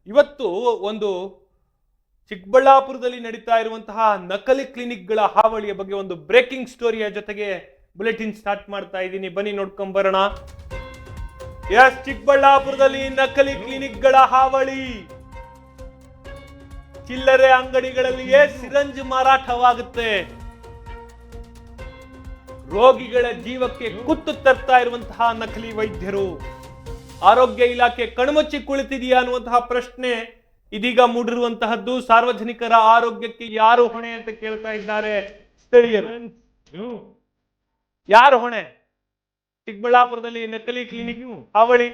ಇವತ್ತು ಒಂದು ಚಿಕ್ಕಬಳ್ಳಾಪುರದಲ್ಲಿ ನಡೀತಾ ಇರುವಂತಹ ನಕಲಿ ಕ್ಲಿನಿಕ್ಗಳ ಹಾವಳಿಯ ಬಗ್ಗೆ ಒಂದು ಬ್ರೇಕಿಂಗ್ ಸ್ಟೋರಿಯ ಜೊತೆಗೆ ಬುಲೆಟಿನ್ ಸ್ಟಾರ್ಟ್ ಮಾಡ್ತಾ ಇದ್ದೀನಿ. ಬನ್ನಿ ನೋಡ್ಕೊಂಡ್ ಬರೋಣ. ಎಸ್, ಚಿಕ್ಕಬಳ್ಳಾಪುರದಲ್ಲಿ ನಕಲಿ ಕ್ಲಿನಿಕ್ಗಳ ಹಾವಳಿ. ಚಿಲ್ಲರೆ ಅಂಗಡಿಗಳಲ್ಲಿಯೇ ಸಿರಂಜ್ ಮಾರಾಟವಾಗುತ್ತೆ. ರೋಗಿಗಳ ಜೀವಕ್ಕೆ ಕುತ್ತು ತರ್ತಾ ಇರುವಂತಹ ನಕಲಿ ವೈದ್ಯರು. ಆರೋಗ್ಯ ಇಲಾಖೆ ಕಣ್ಮುಚ್ಚಿ ಕುಳಿತಿದೆಯಾ ಅನ್ನುವಂತಹ ಪ್ರಶ್ನೆ ಇದೀಗ ಮೂಡಿರುವಂತಹದ್ದು. ಸಾರ್ವಜನಿಕರ ಆರೋಗ್ಯಕ್ಕೆ ಯಾರು ಹೊಣೆ ಅಂತ ಕೇಳ್ತಾ ಇದ್ದಾರೆ ಸ್ಥಳೀಯರು. ಯಾರು ಹೊಣೆ? ಚಿಕ್ಕಬಳ್ಳಾಪುರದಲ್ಲಿ ನಕಲಿ ಕ್ಲಿನಿಕ್ ಹಾವಳಿ,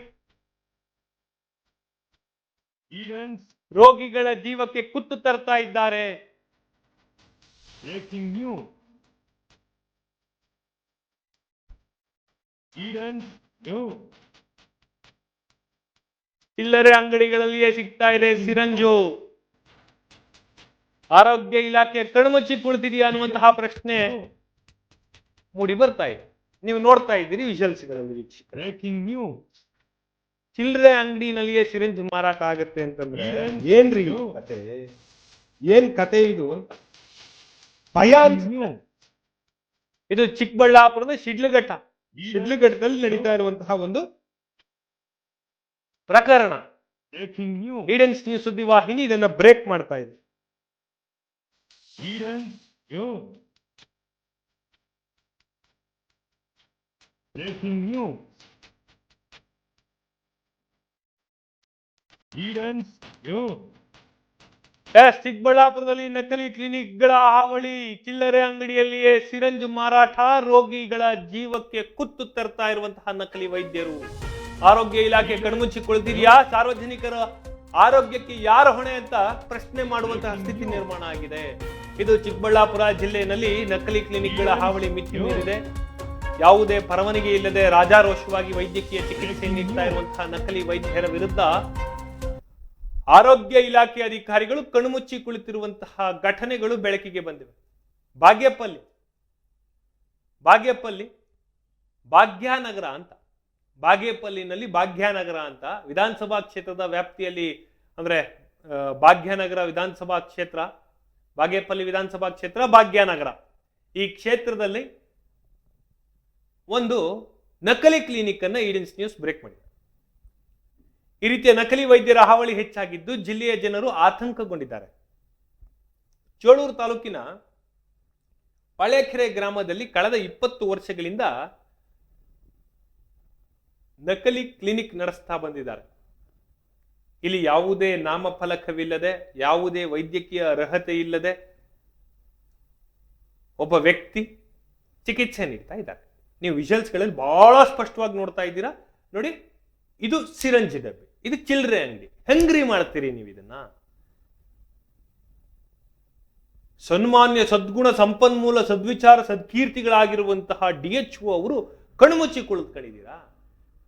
ರೋಗಿಗಳ ಜೀವಕ್ಕೆ ಕುತ್ತು ತರ್ತಾ ಇದ್ದಾರೆ. ಚಿಲ್ಲರೆ ಅಂಗಡಿಗಳಲ್ಲಿಯೇ ಸಿಗ್ತಾ ಇದೆ ಸಿರಂಜು. ಆರೋಗ್ಯ ಇಲಾಖೆ ಕಣ್ಮುಚ್ಚಿ ಕುಳಿತಿದೆಯಾ ಅನ್ನುವಂತಹ ಪ್ರಶ್ನೆ ಮೂಡಿ ಬರ್ತಾ ಇದೆ. ನೀವು ನೋಡ್ತಾ ಇದ್ದೀರಿ ವಿಜುವಲ್ಸ್ಗಳಲ್ಲಿ. Breaking news. ಚಿಲ್ಲರೆ ಅಂಗಡಿನಲ್ಲಿಯೇ ಸಿರಿಂಜ್ ಮಾರಾಟ ಆಗುತ್ತೆ ಅಂತಂದ್ರೆ ಏನ್ರಿ ಕತೆ? ಏನ್ ಕತೆ ಇದು? ಭಯ. ಇದು ಚಿಕ್ಕಬಳ್ಳಾಪುರದ ಶಿಡ್ಲಘಟ್ಟದಲ್ಲಿ ನಡೀತಾ ಇರುವಂತಹ ಒಂದು ಪ್ರಕರಣ. ಈಡೆನ್ಸ್ ನ್ಯೂಸ್ ಸುದ್ದಿವಾಹಿನಿ ಇದನ್ನ ಬ್ರೇಕ್ ಮಾಡ್ತಾ ಇದೆ. ಚಿಕ್ಕಬಳ್ಳಾಪುರದಲ್ಲಿ ನಕಲಿ ಕ್ಲಿನಿಕ್ಗಳ ಹಾವಳಿ, ಚಿಲ್ಲರೆ ಅಂಗಡಿಯಲ್ಲಿಯೇ ಸಿರಂಜ್ ಮಾರಾಟ, ರೋಗಿಗಳ ಜೀವಕ್ಕೆ ಕುತ್ತು ತರ್ತಾ ಇರುವಂತಹ ನಕಲಿ ವೈದ್ಯರು. ಆರೋಗ್ಯ ಇಲಾಖೆ ಕಣ್ಮುಚ್ಚಿ ಕುಳಿತಿದೆಯಾ? ಸಾರ್ವಜನಿಕರ ಆರೋಗ್ಯಕ್ಕೆ ಯಾರು ಹೊಣೆ ಅಂತ ಪ್ರಶ್ನೆ ಮಾಡುವಂತಹ ಸ್ಥಿತಿ ನಿರ್ಮಾಣ ಆಗಿದೆ. ಇದು ಚಿಕ್ಕಬಳ್ಳಾಪುರ ಜಿಲ್ಲೆಯಲ್ಲಿ ನಕಲಿ ಕ್ಲಿನಿಕ್ಗಳ ಹಾವಳಿ ಮಿತಿ ಮೀರಿದೆ. ಯಾವುದೇ ಪರವಾನಗಿ ಇಲ್ಲದೆ ರಾಜಾರೋಷವಾಗಿ ವೈದ್ಯಕೀಯ ಚಿಕಿತ್ಸೆ ನೀಡ್ತಾ ಇರುವಂತಹ ನಕಲಿ ವೈದ್ಯರ ವಿರುದ್ಧ ಆರೋಗ್ಯ ಇಲಾಖೆ ಅಧಿಕಾರಿಗಳು ಕಣ್ಮುಚ್ಚಿ ಕುಳಿತಿರುವಂತಹ ಘಟನೆಗಳು ಬೆಳಕಿಗೆ ಬಂದಿವೆ. ಭಾಗ್ಯನಗರ ಅಂತ, ಬಾಗೇಪಲ್ಲಿನಲ್ಲಿ ಭಾಗ್ಯನಗರ ಅಂತ ವಿಧಾನಸಭಾ ಕ್ಷೇತ್ರದ ವ್ಯಾಪ್ತಿಯಲ್ಲಿ, ಅಂದ್ರೆ ಭಾಗ್ಯನಗರ ವಿಧಾನಸಭಾ ಕ್ಷೇತ್ರ, ಬಾಗೇಪಲ್ಲಿ ವಿಧಾನಸಭಾ ಕ್ಷೇತ್ರ, ಭಾಗ್ಯನಗರ, ಈ ಕ್ಷೇತ್ರದಲ್ಲಿ ಒಂದು ನಕಲಿ ಕ್ಲಿನಿಕ್ ಅನ್ನ ಈಡೆನ್ಸ್ ನ್ಯೂಸ್ ಬ್ರೇಕ್ ಮಾಡಿದೆ. ಈ ರೀತಿಯ ನಕಲಿ ವೈದ್ಯರ ಹಾವಳಿ ಹೆಚ್ಚಾಗಿದ್ದು ಜಿಲ್ಲೆಯ ಜನರು ಆತಂಕಗೊಂಡಿದ್ದಾರೆ. ಚೋಳೂರು ತಾಲೂಕಿನ ಪಳೆಕೆರೆ ಗ್ರಾಮದಲ್ಲಿ ಕಳೆದ 20 ವರ್ಷಗಳಿಂದ ನಕಲಿ ಕ್ಲಿನಿಕ್ ನಡೆಸ್ತಾ ಬಂದಿದ್ದಾರೆ. ಇಲ್ಲಿ ಯಾವುದೇ ನಾಮಫಲಕವಿಲ್ಲದೆ, ಯಾವುದೇ ವೈದ್ಯಕೀಯ ಅರ್ಹತೆ ಇಲ್ಲದೆ ಒಬ್ಬ ವ್ಯಕ್ತಿ ಚಿಕಿತ್ಸೆ ನೀಡ್ತಾ ಇದ್ದಾರೆ. ನೀವು ವಿಜುವಲ್ಸ್ಗಳಲ್ಲಿ ಬಹಳ ಸ್ಪಷ್ಟವಾಗಿ ನೋಡ್ತಾ ಇದ್ದೀರಾ ನೋಡಿ. ಇದು ಸಿರಂಜ್ ಡಬ್ಬಿ, ಇದು ಚಿಲ್ಲರೆ ಅಂಗಡಿ. ಹೆಂಗ್ರಿ ಮಾಡ್ತೀರಿ ನೀವು ಇದನ್ನ? ಸನ್ಮಾನ್ಯ ಸದ್ಗುಣ ಸಂಪನ್ಮೂಲ ಸದ್ವಿಚಾರ ಸದ್ಕೀರ್ತಿಗಳಾಗಿರುವಂತಹ DHO ಅವರು ಕಣ್ಮುಚ್ಚಿ ಕುಳಿತುಕೊಂಡಿದ್ದೀರಾ?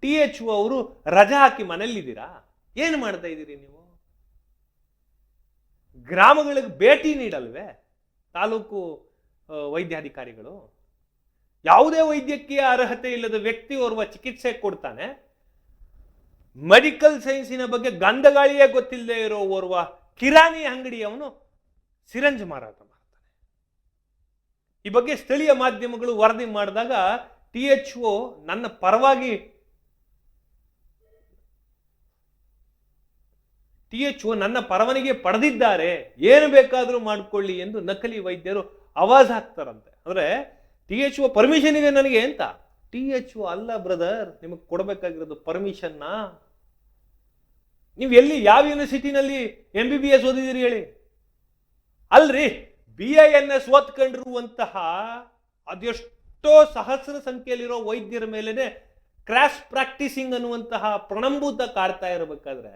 THO ಅವರು ರಜಾ ಹಾಕಿ ಮನೆಯಲ್ಲಿದ್ದೀರಾ? ಏನು ಮಾಡ್ತಾ ಇದ್ದೀರಿ ನೀವು? ಗ್ರಾಮಗಳಿಗೆ ಭೇಟಿ ನೀಡಲ್ವೇ ತಾಲೂಕು ವೈದ್ಯಾಧಿಕಾರಿಗಳು? ಯಾವುದೇ ವೈದ್ಯಕೀಯ ಅರ್ಹತೆ ಇಲ್ಲದ ವ್ಯಕ್ತಿ ಓರ್ವ ಚಿಕಿತ್ಸೆ ಕೊಡ್ತಾನೆ. ಮೆಡಿಕಲ್ ಸೈನ್ಸಿನ ಬಗ್ಗೆ ಗಂಧಗಾಳಿಯೇ ಗೊತ್ತಿಲ್ಲದೆ ಇರೋ ಓರ್ವ ಕಿರಾಣಿ ಅಂಗಡಿಯವನು ಸಿರಂಜ್ ಮಾರಾಟ ಮಾಡ್ತಾನೆ. ಈ ಬಗ್ಗೆ ಸ್ಥಳೀಯ ಮಾಧ್ಯಮಗಳು ವರದಿ ಮಾಡಿದಾಗ THO ನನ್ನ ಪರವಾನಗಿ ಪಡೆದಿದ್ದಾರೆ, ಏನು ಬೇಕಾದರೂ ಮಾಡಿಕೊಳ್ಳಿ ಎಂದು ನಕಲಿ ವೈದ್ಯರು ಆವಾಜ್ ಹಾಕ್ತಾರಂತೆ. ಅಂದ್ರೆ THO ಪರ್ಮಿಷನ್ ಇದೆ ನನಗೆ ಅಂತ. THO ಅಲ್ಲ ಬ್ರದರ್, ನಿಮಗೆ ಕೊಡಬೇಕಾಗಿರೋದು ಪರ್ಮಿಷನ್ನ. ನೀವು ಎಲ್ಲಿ, ಯಾವ ಯೂನಿವರ್ಸಿಟಿನಲ್ಲಿ MBBS ಓದಿದಿರಿ ಹೇಳಿ? ಅಲ್ರಿ, BINS ಓದ್ಕೊಂಡಿರುವಂತಹ ಅದೆಷ್ಟೋ ಸಹಸ್ರ ಸಂಖ್ಯೆಯಲ್ಲಿರೋ ವೈದ್ಯರ ಮೇಲೆನೆ ಕ್ರಾಶ್ ಪ್ರಾಕ್ಟೀಸಿಂಗ್ ಅನ್ನುವಂತಹ ಪ್ರಣಂಭೂತ ಕಾಡ್ತಾ ಇರಬೇಕಾದ್ರೆ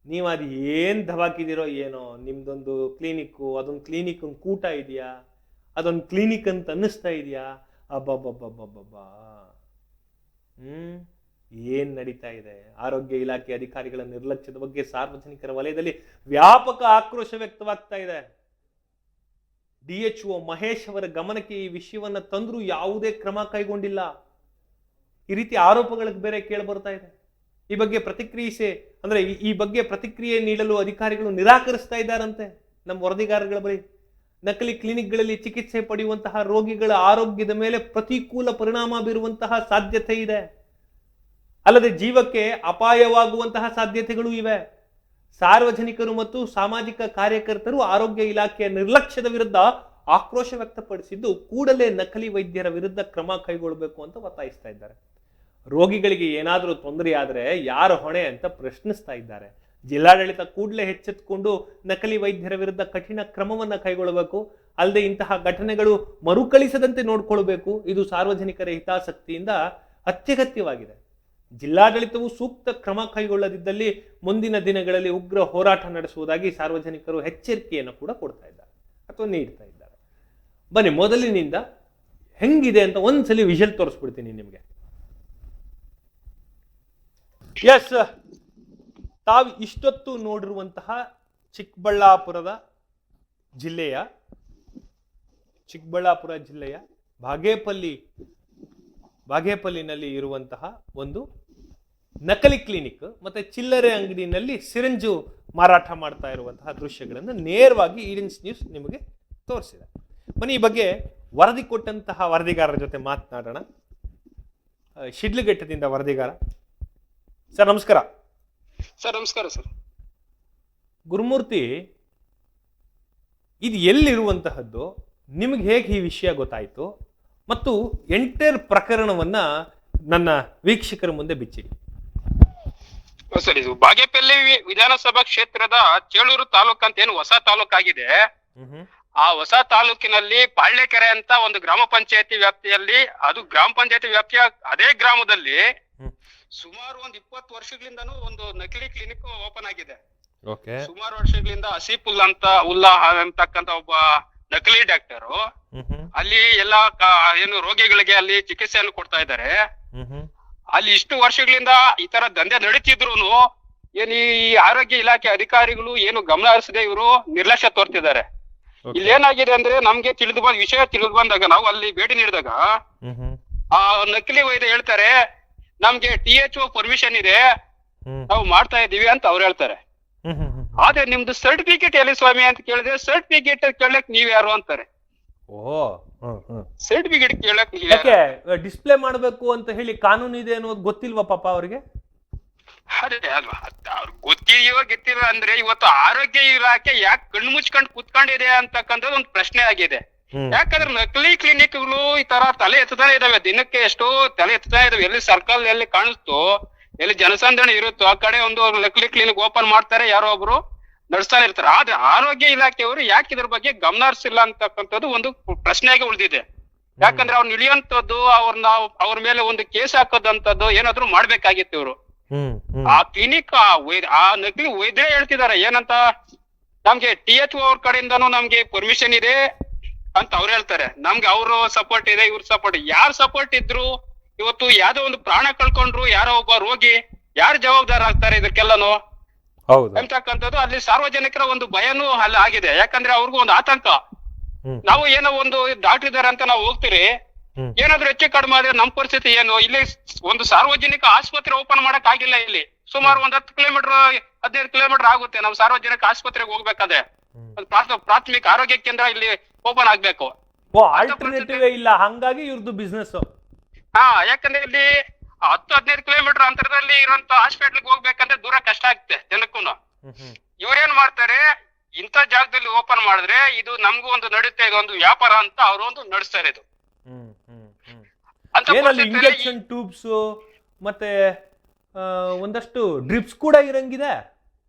ನೀವು ಅದು ಏನ್ ದವಾಕಿದಿರೋ ಏನೋ. ನಿಮ್ದೊಂದು ಕ್ಲಿನಿಕ್ಕು, ಅದೊಂದು ಕ್ಲಿನಿಕ್ ಒಂದು ಕೂಟ ಇದೆಯಾ? ಅದೊಂದು ಕ್ಲಿನಿಕ್ ಅಂತ ಅನ್ನಿಸ್ತಾ ಇದೆಯಾ? ಅಬ್ಬಬ್ಬಬ್ಬಬ್ಬಬ್ಬಾ, ಏನ್ ನಡೀತಾ ಇದೆ? ಆರೋಗ್ಯ ಇಲಾಖೆ ಅಧಿಕಾರಿಗಳ ನಿರ್ಲಕ್ಷ್ಯದ ಬಗ್ಗೆ ಸಾರ್ವಜನಿಕರ ವಲಯದಲ್ಲಿ ವ್ಯಾಪಕ ಆಕ್ರೋಶ ವ್ಯಕ್ತವಾಗ್ತಾ ಇದೆ. DHO ಮಹೇಶ್ ಅವರ ಗಮನಕ್ಕೆ ಈ ವಿಷಯವನ್ನ ತಂದ್ರೂ ಯಾವುದೇ ಕ್ರಮ ಕೈಗೊಂಡಿಲ್ಲ. ಈ ರೀತಿ ಆರೋಪಗಳಿಗೆ ಬೇರೆ ಕೇಳಿ ಬರ್ತಾ ಇದೆ. ಈ ಬಗ್ಗೆ ಪ್ರತಿಕ್ರಿಯಿಸಿ ಅಂದ್ರೆ ಈ ಬಗ್ಗೆ ಪ್ರತಿಕ್ರಿಯೆ ನೀಡಲು ಅಧಿಕಾರಿಗಳು ನಿರಾಕರಿಸ್ತಾ ಇದ್ದಾರಂತೆ ನಮ್ಮ ವರದಿಗಾರಗಳ ಬಳಿ. ನಕಲಿ ಕ್ಲಿನಿಕ್ಗಳಲ್ಲಿ ಚಿಕಿತ್ಸೆ ಪಡೆಯುವಂತಹ ರೋಗಿಗಳ ಆರೋಗ್ಯದ ಮೇಲೆ ಪ್ರತಿಕೂಲ ಪರಿಣಾಮ ಬೀರುವಂತಹ ಸಾಧ್ಯತೆ ಇದೆ, ಅಲ್ಲದೆ ಜೀವಕ್ಕೆ ಅಪಾಯವಾಗುವಂತಹ ಸಾಧ್ಯತೆಗಳು ಇವೆ. ಸಾರ್ವಜನಿಕರು ಮತ್ತು ಸಾಮಾಜಿಕ ಕಾರ್ಯಕರ್ತರು ಆರೋಗ್ಯ ಇಲಾಖೆಯ ನಿರ್ಲಕ್ಷ್ಯದ ವಿರುದ್ಧ ಆಕ್ರೋಶ ವ್ಯಕ್ತಪಡಿಸಿದ್ದು ಕೂಡಲೇ ನಕಲಿ ವೈದ್ಯರ ವಿರುದ್ಧ ಕ್ರಮ ಕೈಗೊಳ್ಳಬೇಕು ಅಂತ ಒತ್ತಾಯಿಸ್ತಾ ಇದ್ದಾರೆ. ರೋಗಿಗಳಿಗೆ ಏನಾದರೂ ತೊಂದರೆ ಆದರೆ ಯಾರ ಹೊಣೆ ಅಂತ ಪ್ರಶ್ನಿಸ್ತಾ ಇದ್ದಾರೆ. ಜಿಲ್ಲಾಡಳಿತ ಕೂಡಲೇ ಎಚ್ಚೆತ್ತುಕೊಂಡು ನಕಲಿ ವೈದ್ಯರ ವಿರುದ್ಧ ಕಠಿಣ ಕ್ರಮವನ್ನ ಕೈಗೊಳ್ಳಬೇಕು, ಅಲ್ಲದೆ ಇಂತಹ ಘಟನೆಗಳು ಮರುಕಳಿಸದಂತೆ ನೋಡ್ಕೊಳ್ಬೇಕು. ಇದು ಸಾರ್ವಜನಿಕರ ಹಿತಾಸಕ್ತಿಯಿಂದ ಅತ್ಯಗತ್ಯವಾಗಿದೆ. ಜಿಲ್ಲಾಡಳಿತವು ಸೂಕ್ತ ಕ್ರಮ ಕೈಗೊಳ್ಳದಿದ್ದಲ್ಲಿ ಮುಂದಿನ ದಿನಗಳಲ್ಲಿ ಉಗ್ರ ಹೋರಾಟ ನಡೆಸುವುದಾಗಿ ಸಾರ್ವಜನಿಕರು ಎಚ್ಚರಿಕೆಯನ್ನು ಕೂಡ ಕೊಡ್ತಾ ಇದ್ದಾರೆ ಅಥವಾ ನೀಡ್ತಾ ಇದ್ದಾರೆ. ಬನ್ನಿ ಮೊದಲಿನಿಂದ ಹೆಂಗಿದೆ ಅಂತ ಒಂದ್ಸಲಿ ವಿಷಲ್ ತೋರಿಸ್ಬಿಡ್ತೀನಿ ನಿಮಗೆ. ಎಸ್, ತಾವು ಇಷ್ಟೊತ್ತು ನೋಡಿರುವಂತಹ ಚಿಕ್ಕಬಳ್ಳಾಪುರ ಜಿಲ್ಲೆಯ ಬಾಗೇಪಲ್ಲಿನಲ್ಲಿ ಇರುವಂತಹ ಒಂದು ನಕಲಿ ಕ್ಲಿನಿಕ್ ಮತ್ತೆ ಚಿಲ್ಲರೆ ಅಂಗಡಿನಲ್ಲಿ ಸಿರಿಂಜು ಮಾರಾಟ ಮಾಡ್ತಾ ಇರುವಂತಹ ದೃಶ್ಯಗಳನ್ನು ನೇರವಾಗಿ ಈಡೆನ್ಸ್ ನ್ಯೂಸ್ ನಿಮಗೆ ತೋರಿಸಿದೆ. ಬನ್ನಿ ಈ ಬಗ್ಗೆ ವರದಿ ಕೊಟ್ಟಂತಹ ವರದಿಗಾರರ ಜೊತೆ ಮಾತನಾಡೋಣ. ಶಿಡ್ಲಘಟ್ಟದಿಂದ ವರದಿಗಾರ ಸರ್, ನಮಸ್ಕಾರ. ಸರ್ ನಮಸ್ಕಾರ ಸರ್. ಗುರುಮೂರ್ತಿ, ಇದು ಎಲ್ಲಿರುವಂತಹದ್ದು, ನಿಮಗೆ ಹೇಗೆ ಈ ವಿಷಯ ಗೊತ್ತಾಯ್ತು ಮತ್ತು ಎಂಟೈರ್ ಪ್ರಕರಣವನ್ನ ನನ್ನ ವೀಕ್ಷಕರ ಮುಂದೆ ಬಿಚ್ಚಿಡಿ. ಸರ್, ಇದು ಬಾಗೇಪಲ್ಲಿ ವಿಧಾನಸಭಾ ಕ್ಷೇತ್ರದ ಚೇಳೂರು ತಾಲೂಕು ಅಂತ ಏನು ಹೊಸ ತಾಲೂಕಾಗಿದೆ. ಆ ಹೊಸ ತಾಲೂಕಿನಲ್ಲಿ ಪಾಳ್ಯಕೆರೆ ಅಂತ ಒಂದು ಗ್ರಾಮ ಪಂಚಾಯತಿ ವ್ಯಾಪ್ತಿಯಲ್ಲಿ, ಅದು ಗ್ರಾಮ ಪಂಚಾಯತಿ ವ್ಯಾಪ್ತಿಯ ಅದೇ ಗ್ರಾಮದಲ್ಲಿ ಸುಮಾರು ಒಂದು 20 ವರ್ಷಗಳಿಂದನೂ ಒಂದು ನಕಲಿ ಕ್ಲಿನಿಕ್ ಓಪನ್ ಆಗಿದೆ. ಸುಮಾರು ವರ್ಷಗಳಿಂದ ಉಲ್ಲಾ ಅಂತಕ್ಕಂತ ಒಬ್ಬ ನಕಲಿ ಡಾಕ್ಟರು ಅಲ್ಲಿ ಎಲ್ಲಾ ಏನು ರೋಗಿಗಳಿಗೆ ಅಲ್ಲಿ ಚಿಕಿತ್ಸೆಯನ್ನು ಕೊಡ್ತಾ ಇದ್ದಾರೆ. ಅಲ್ಲಿ ಇಷ್ಟು ವರ್ಷಗಳಿಂದ ಈ ತರ ದಂಧೆ ನಡೀತಿದ್ರು ಏನ್ ಈ ಆರೋಗ್ಯ ಇಲಾಖೆ ಅಧಿಕಾರಿಗಳು ಏನು ಗಮನ ಹರಿಸದೆ ಇವರು ನಿರ್ಲಕ್ಷ್ಯ ತೋರ್ತಿದ್ದಾರೆ. ಇಲ್ಲಿ ಏನಾಗಿದೆ ಅಂದ್ರೆ ನಮ್ಗೆ ವಿಷಯ ತಿಳಿದು ಬಂದಾಗ ನಾವು ಅಲ್ಲಿ ಭೇಟಿ ನೀಡಿದಾಗ ಆ ನಕಲಿ ವೈದ್ಯ ಹೇಳ್ತಾರೆ, ನಮ್ಗೆ THO ಪರ್ಮಿಷನ್ ಇದೆ, ನಾವು ಮಾಡ್ತಾ ಇದೀವಿ ಅಂತ ಅವ್ರು ಹೇಳ್ತಾರೆ. ಆದ್ರೆ ನಿಮ್ದು ಸರ್ಟಿಫಿಕೇಟ್ ಎಲ್ಲಿ ಸ್ವಾಮಿ ಅಂತ ಕೇಳಿದ್ರೆ, ಸರ್ಟಿಫಿಕೇಟ್ ಕೇಳಕ್ ನೀವ್ ಯಾರು ಅಂತಾರೆ. ಸರ್ಟಿಫಿಕೇಟ್ ಕೇಳಕ್ ಯಾಕೆ ಡಿಸ್ಪ್ಲೇ ಮಾಡ್ಬೇಕು ಅಂತ ಹೇಳಿ ಕಾನೂನು ಇದೆ ಅನ್ನೋದು ಗೊತ್ತಿಲ್ವಾ ಪಾಪ ಅವ್ರಿಗೆ? ಅದೇ ಅಲ್ವಾ, ಅವ್ರಿಗೆ ಗೊತ್ತಿದೆಯೋ ಗೊತ್ತಿಲ್ಲ ಅಂದ್ರೆ ಇವತ್ತು ಆರೋಗ್ಯ ಇಲಾಖೆ ಯಾಕೆ ಕಣ್ಣು ಮುಚ್ಕೊಂಡು ಕುತ್ಕೊಂಡಿದೆ ಅಂತಕ್ಕಂಥದ್ದು ಒಂದು ಪ್ರಶ್ನೆ ಆಗಿದೆ. ಯಾಕಂದ್ರೆ ನಕಲಿ ಕ್ಲಿನಿಕ್ಗಳು ಈ ತರ ತಲೆ ಎತ್ತಾನೆ ಇದಾವೆ, ದಿನಕ್ಕೆ ಎಷ್ಟೋ ತಲೆ ಎತ್ತಾನೆ ಇದಾವೆ. ಎಲ್ಲಿ ಸರ್ಕಲ್ ಎಲ್ಲಿ ಕಾಣಿಸ್ತೋ, ಎಲ್ಲಿ ಜನಸಂದಣಿ ಇರುತ್ತೋ ಆ ಕಡೆ ಒಂದು ನಕಲಿ ಕ್ಲಿನಿಕ್ ಓಪನ್ ಮಾಡ್ತಾರೆ, ಯಾರೋ ಒಬ್ರು ನಡೆಸ್ತಾನೆ ಇರ್ತಾರೆ. ಆದ್ರೆ ಆರೋಗ್ಯ ಇಲಾಖೆಯವರು ಯಾಕೆ ಇದ್ರ ಬಗ್ಗೆ ಗಮನ ಹರಿಸಿಲ್ಲ ಅಂತಕ್ಕಂಥದ್ದು ಒಂದು ಪ್ರಶ್ನೆಯಾಗಿ ಉಳಿದಿದೆ. ಯಾಕಂದ್ರೆ ಅವ್ರನ್ನ ಇಳಿಯುವಂತದ್ದು, ಅವ್ರ ಮೇಲೆ ಒಂದು ಕೇಸ್ ಹಾಕೋದಂತದ್ದು ಏನಾದ್ರು ಮಾಡ್ಬೇಕಾಗಿತ್ತು ಇವ್ರು. ಆ ಕ್ಲಿನಿಕ್ ಆ ನಕಲಿ ವೈದ್ಯರೇ ಹೇಳ್ತಿದ್ದಾರೆ ಏನಂತ, ನಮ್ಗೆ THO ಅವ್ರ ಕಡೆಯಿಂದಾನು ನಮ್ಗೆ ಪರ್ಮಿಷನ್ ಇದೆ ಅಂತ ಅವ್ರು ಹೇಳ್ತಾರೆ. ನಮ್ಗೆ ಅವರು ಸಪೋರ್ಟ್ ಇದೆ, ಇವ್ರ ಸಪೋರ್ಟ್. ಯಾರು ಸಪೋರ್ಟ್ ಇದ್ರು ಇವತ್ತು ಯಾವ್ದೋ ಒಂದು ಪ್ರಾಣ ಕಳ್ಕೊಂಡ್ರು ಯಾರೋ ಒಬ್ಬ ರೋಗಿ ಯಾರು ಜವಾಬ್ದಾರ ಆಗ್ತಾರೆ ಇದಕ್ಕೆಲ್ಲನು ಅಂತಕ್ಕಂಥದ್ದು ಅಲ್ಲಿ ಸಾರ್ವಜನಿಕರ ಒಂದು ಭಯನೂ ಅಲ್ಲಿ ಆಗಿದೆ. ಯಾಕಂದ್ರೆ ಅವ್ರಿಗೂ ಒಂದು ಆತಂಕ, ನಾವು ಏನೋ ಒಂದು ಡಾಕ್ಟರ್ ಇದಾರೆ ಅಂತ ನಾವು ಹೋಗ್ತೀರಿ, ಏನಾದ್ರು ಹೆಚ್ಚು ಕಡಿಮೆ ಆದ್ರೆ ನಮ್ ಪರಿಸ್ಥಿತಿ ಏನು? ಇಲ್ಲಿ ಒಂದು ಸಾರ್ವಜನಿಕ ಆಸ್ಪತ್ರೆ ಓಪನ್ ಮಾಡಕ್ ಆಗಿಲ್ಲ. ಇಲ್ಲಿ ಸುಮಾರು ಒಂದ್ 10 ಕಿಲೋಮೀಟರ್ 15 ಕಿಲೋಮೀಟರ್ ಆಗುತ್ತೆ ನಾವು ಸಾರ್ವಜನಿಕ ಆಸ್ಪತ್ರೆಗೆ ಹೋಗ್ಬೇಕಾದ್ರೆ. ಪ್ರಾಥಮಿಕ ಆರೋಗ್ಯ ಕೇಂದ್ರ ಇಲ್ಲಿ ಓಪನ್ ಆಗ್ಬೇಕು. ಇಲ್ಲ, ಹಂಗಾಗಿ ಇವ್ರದ್ದು ಬಿಸ್ನೆಸ್. ಯಾಕಂದ್ರೆ ಇಲ್ಲಿ 10-15 ಕಿಲೋಮೀಟರ್ ಅಂತರದಲ್ಲಿ ಇರುವಂತ ಹಾಸ್ಪಿಟಲ್ ಹೋಗ್ಬೇಕಂದ್ರೆ ದೂರ ಕಷ್ಟ ಆಗುತ್ತೆ ಜನಕ್ಕೂ. ಇವ್ರೇನ್ ಮಾಡ್ತಾರೆ, ಇಂಥ ಜಾಗದಲ್ಲಿ ಓಪನ್ ಮಾಡಿದ್ರೆ ಇದು ನಮ್ಗೂ ಒಂದು ನಡುತ್ತೆ, ಇದೊಂದು ವ್ಯಾಪಾರ ಅಂತ ಅವರು ಒಂದು ನಡೆಸ್ತಾರೆ. ಇದು ಇಂಜೆಕ್ಷನ್ ಟ್ಯೂಬ್ಸ್ ಮತ್ತೆ ಒಂದಷ್ಟು ಡ್ರಿಪ್ಸ್ ಕೂಡ ಇರಂಗಿದೆ.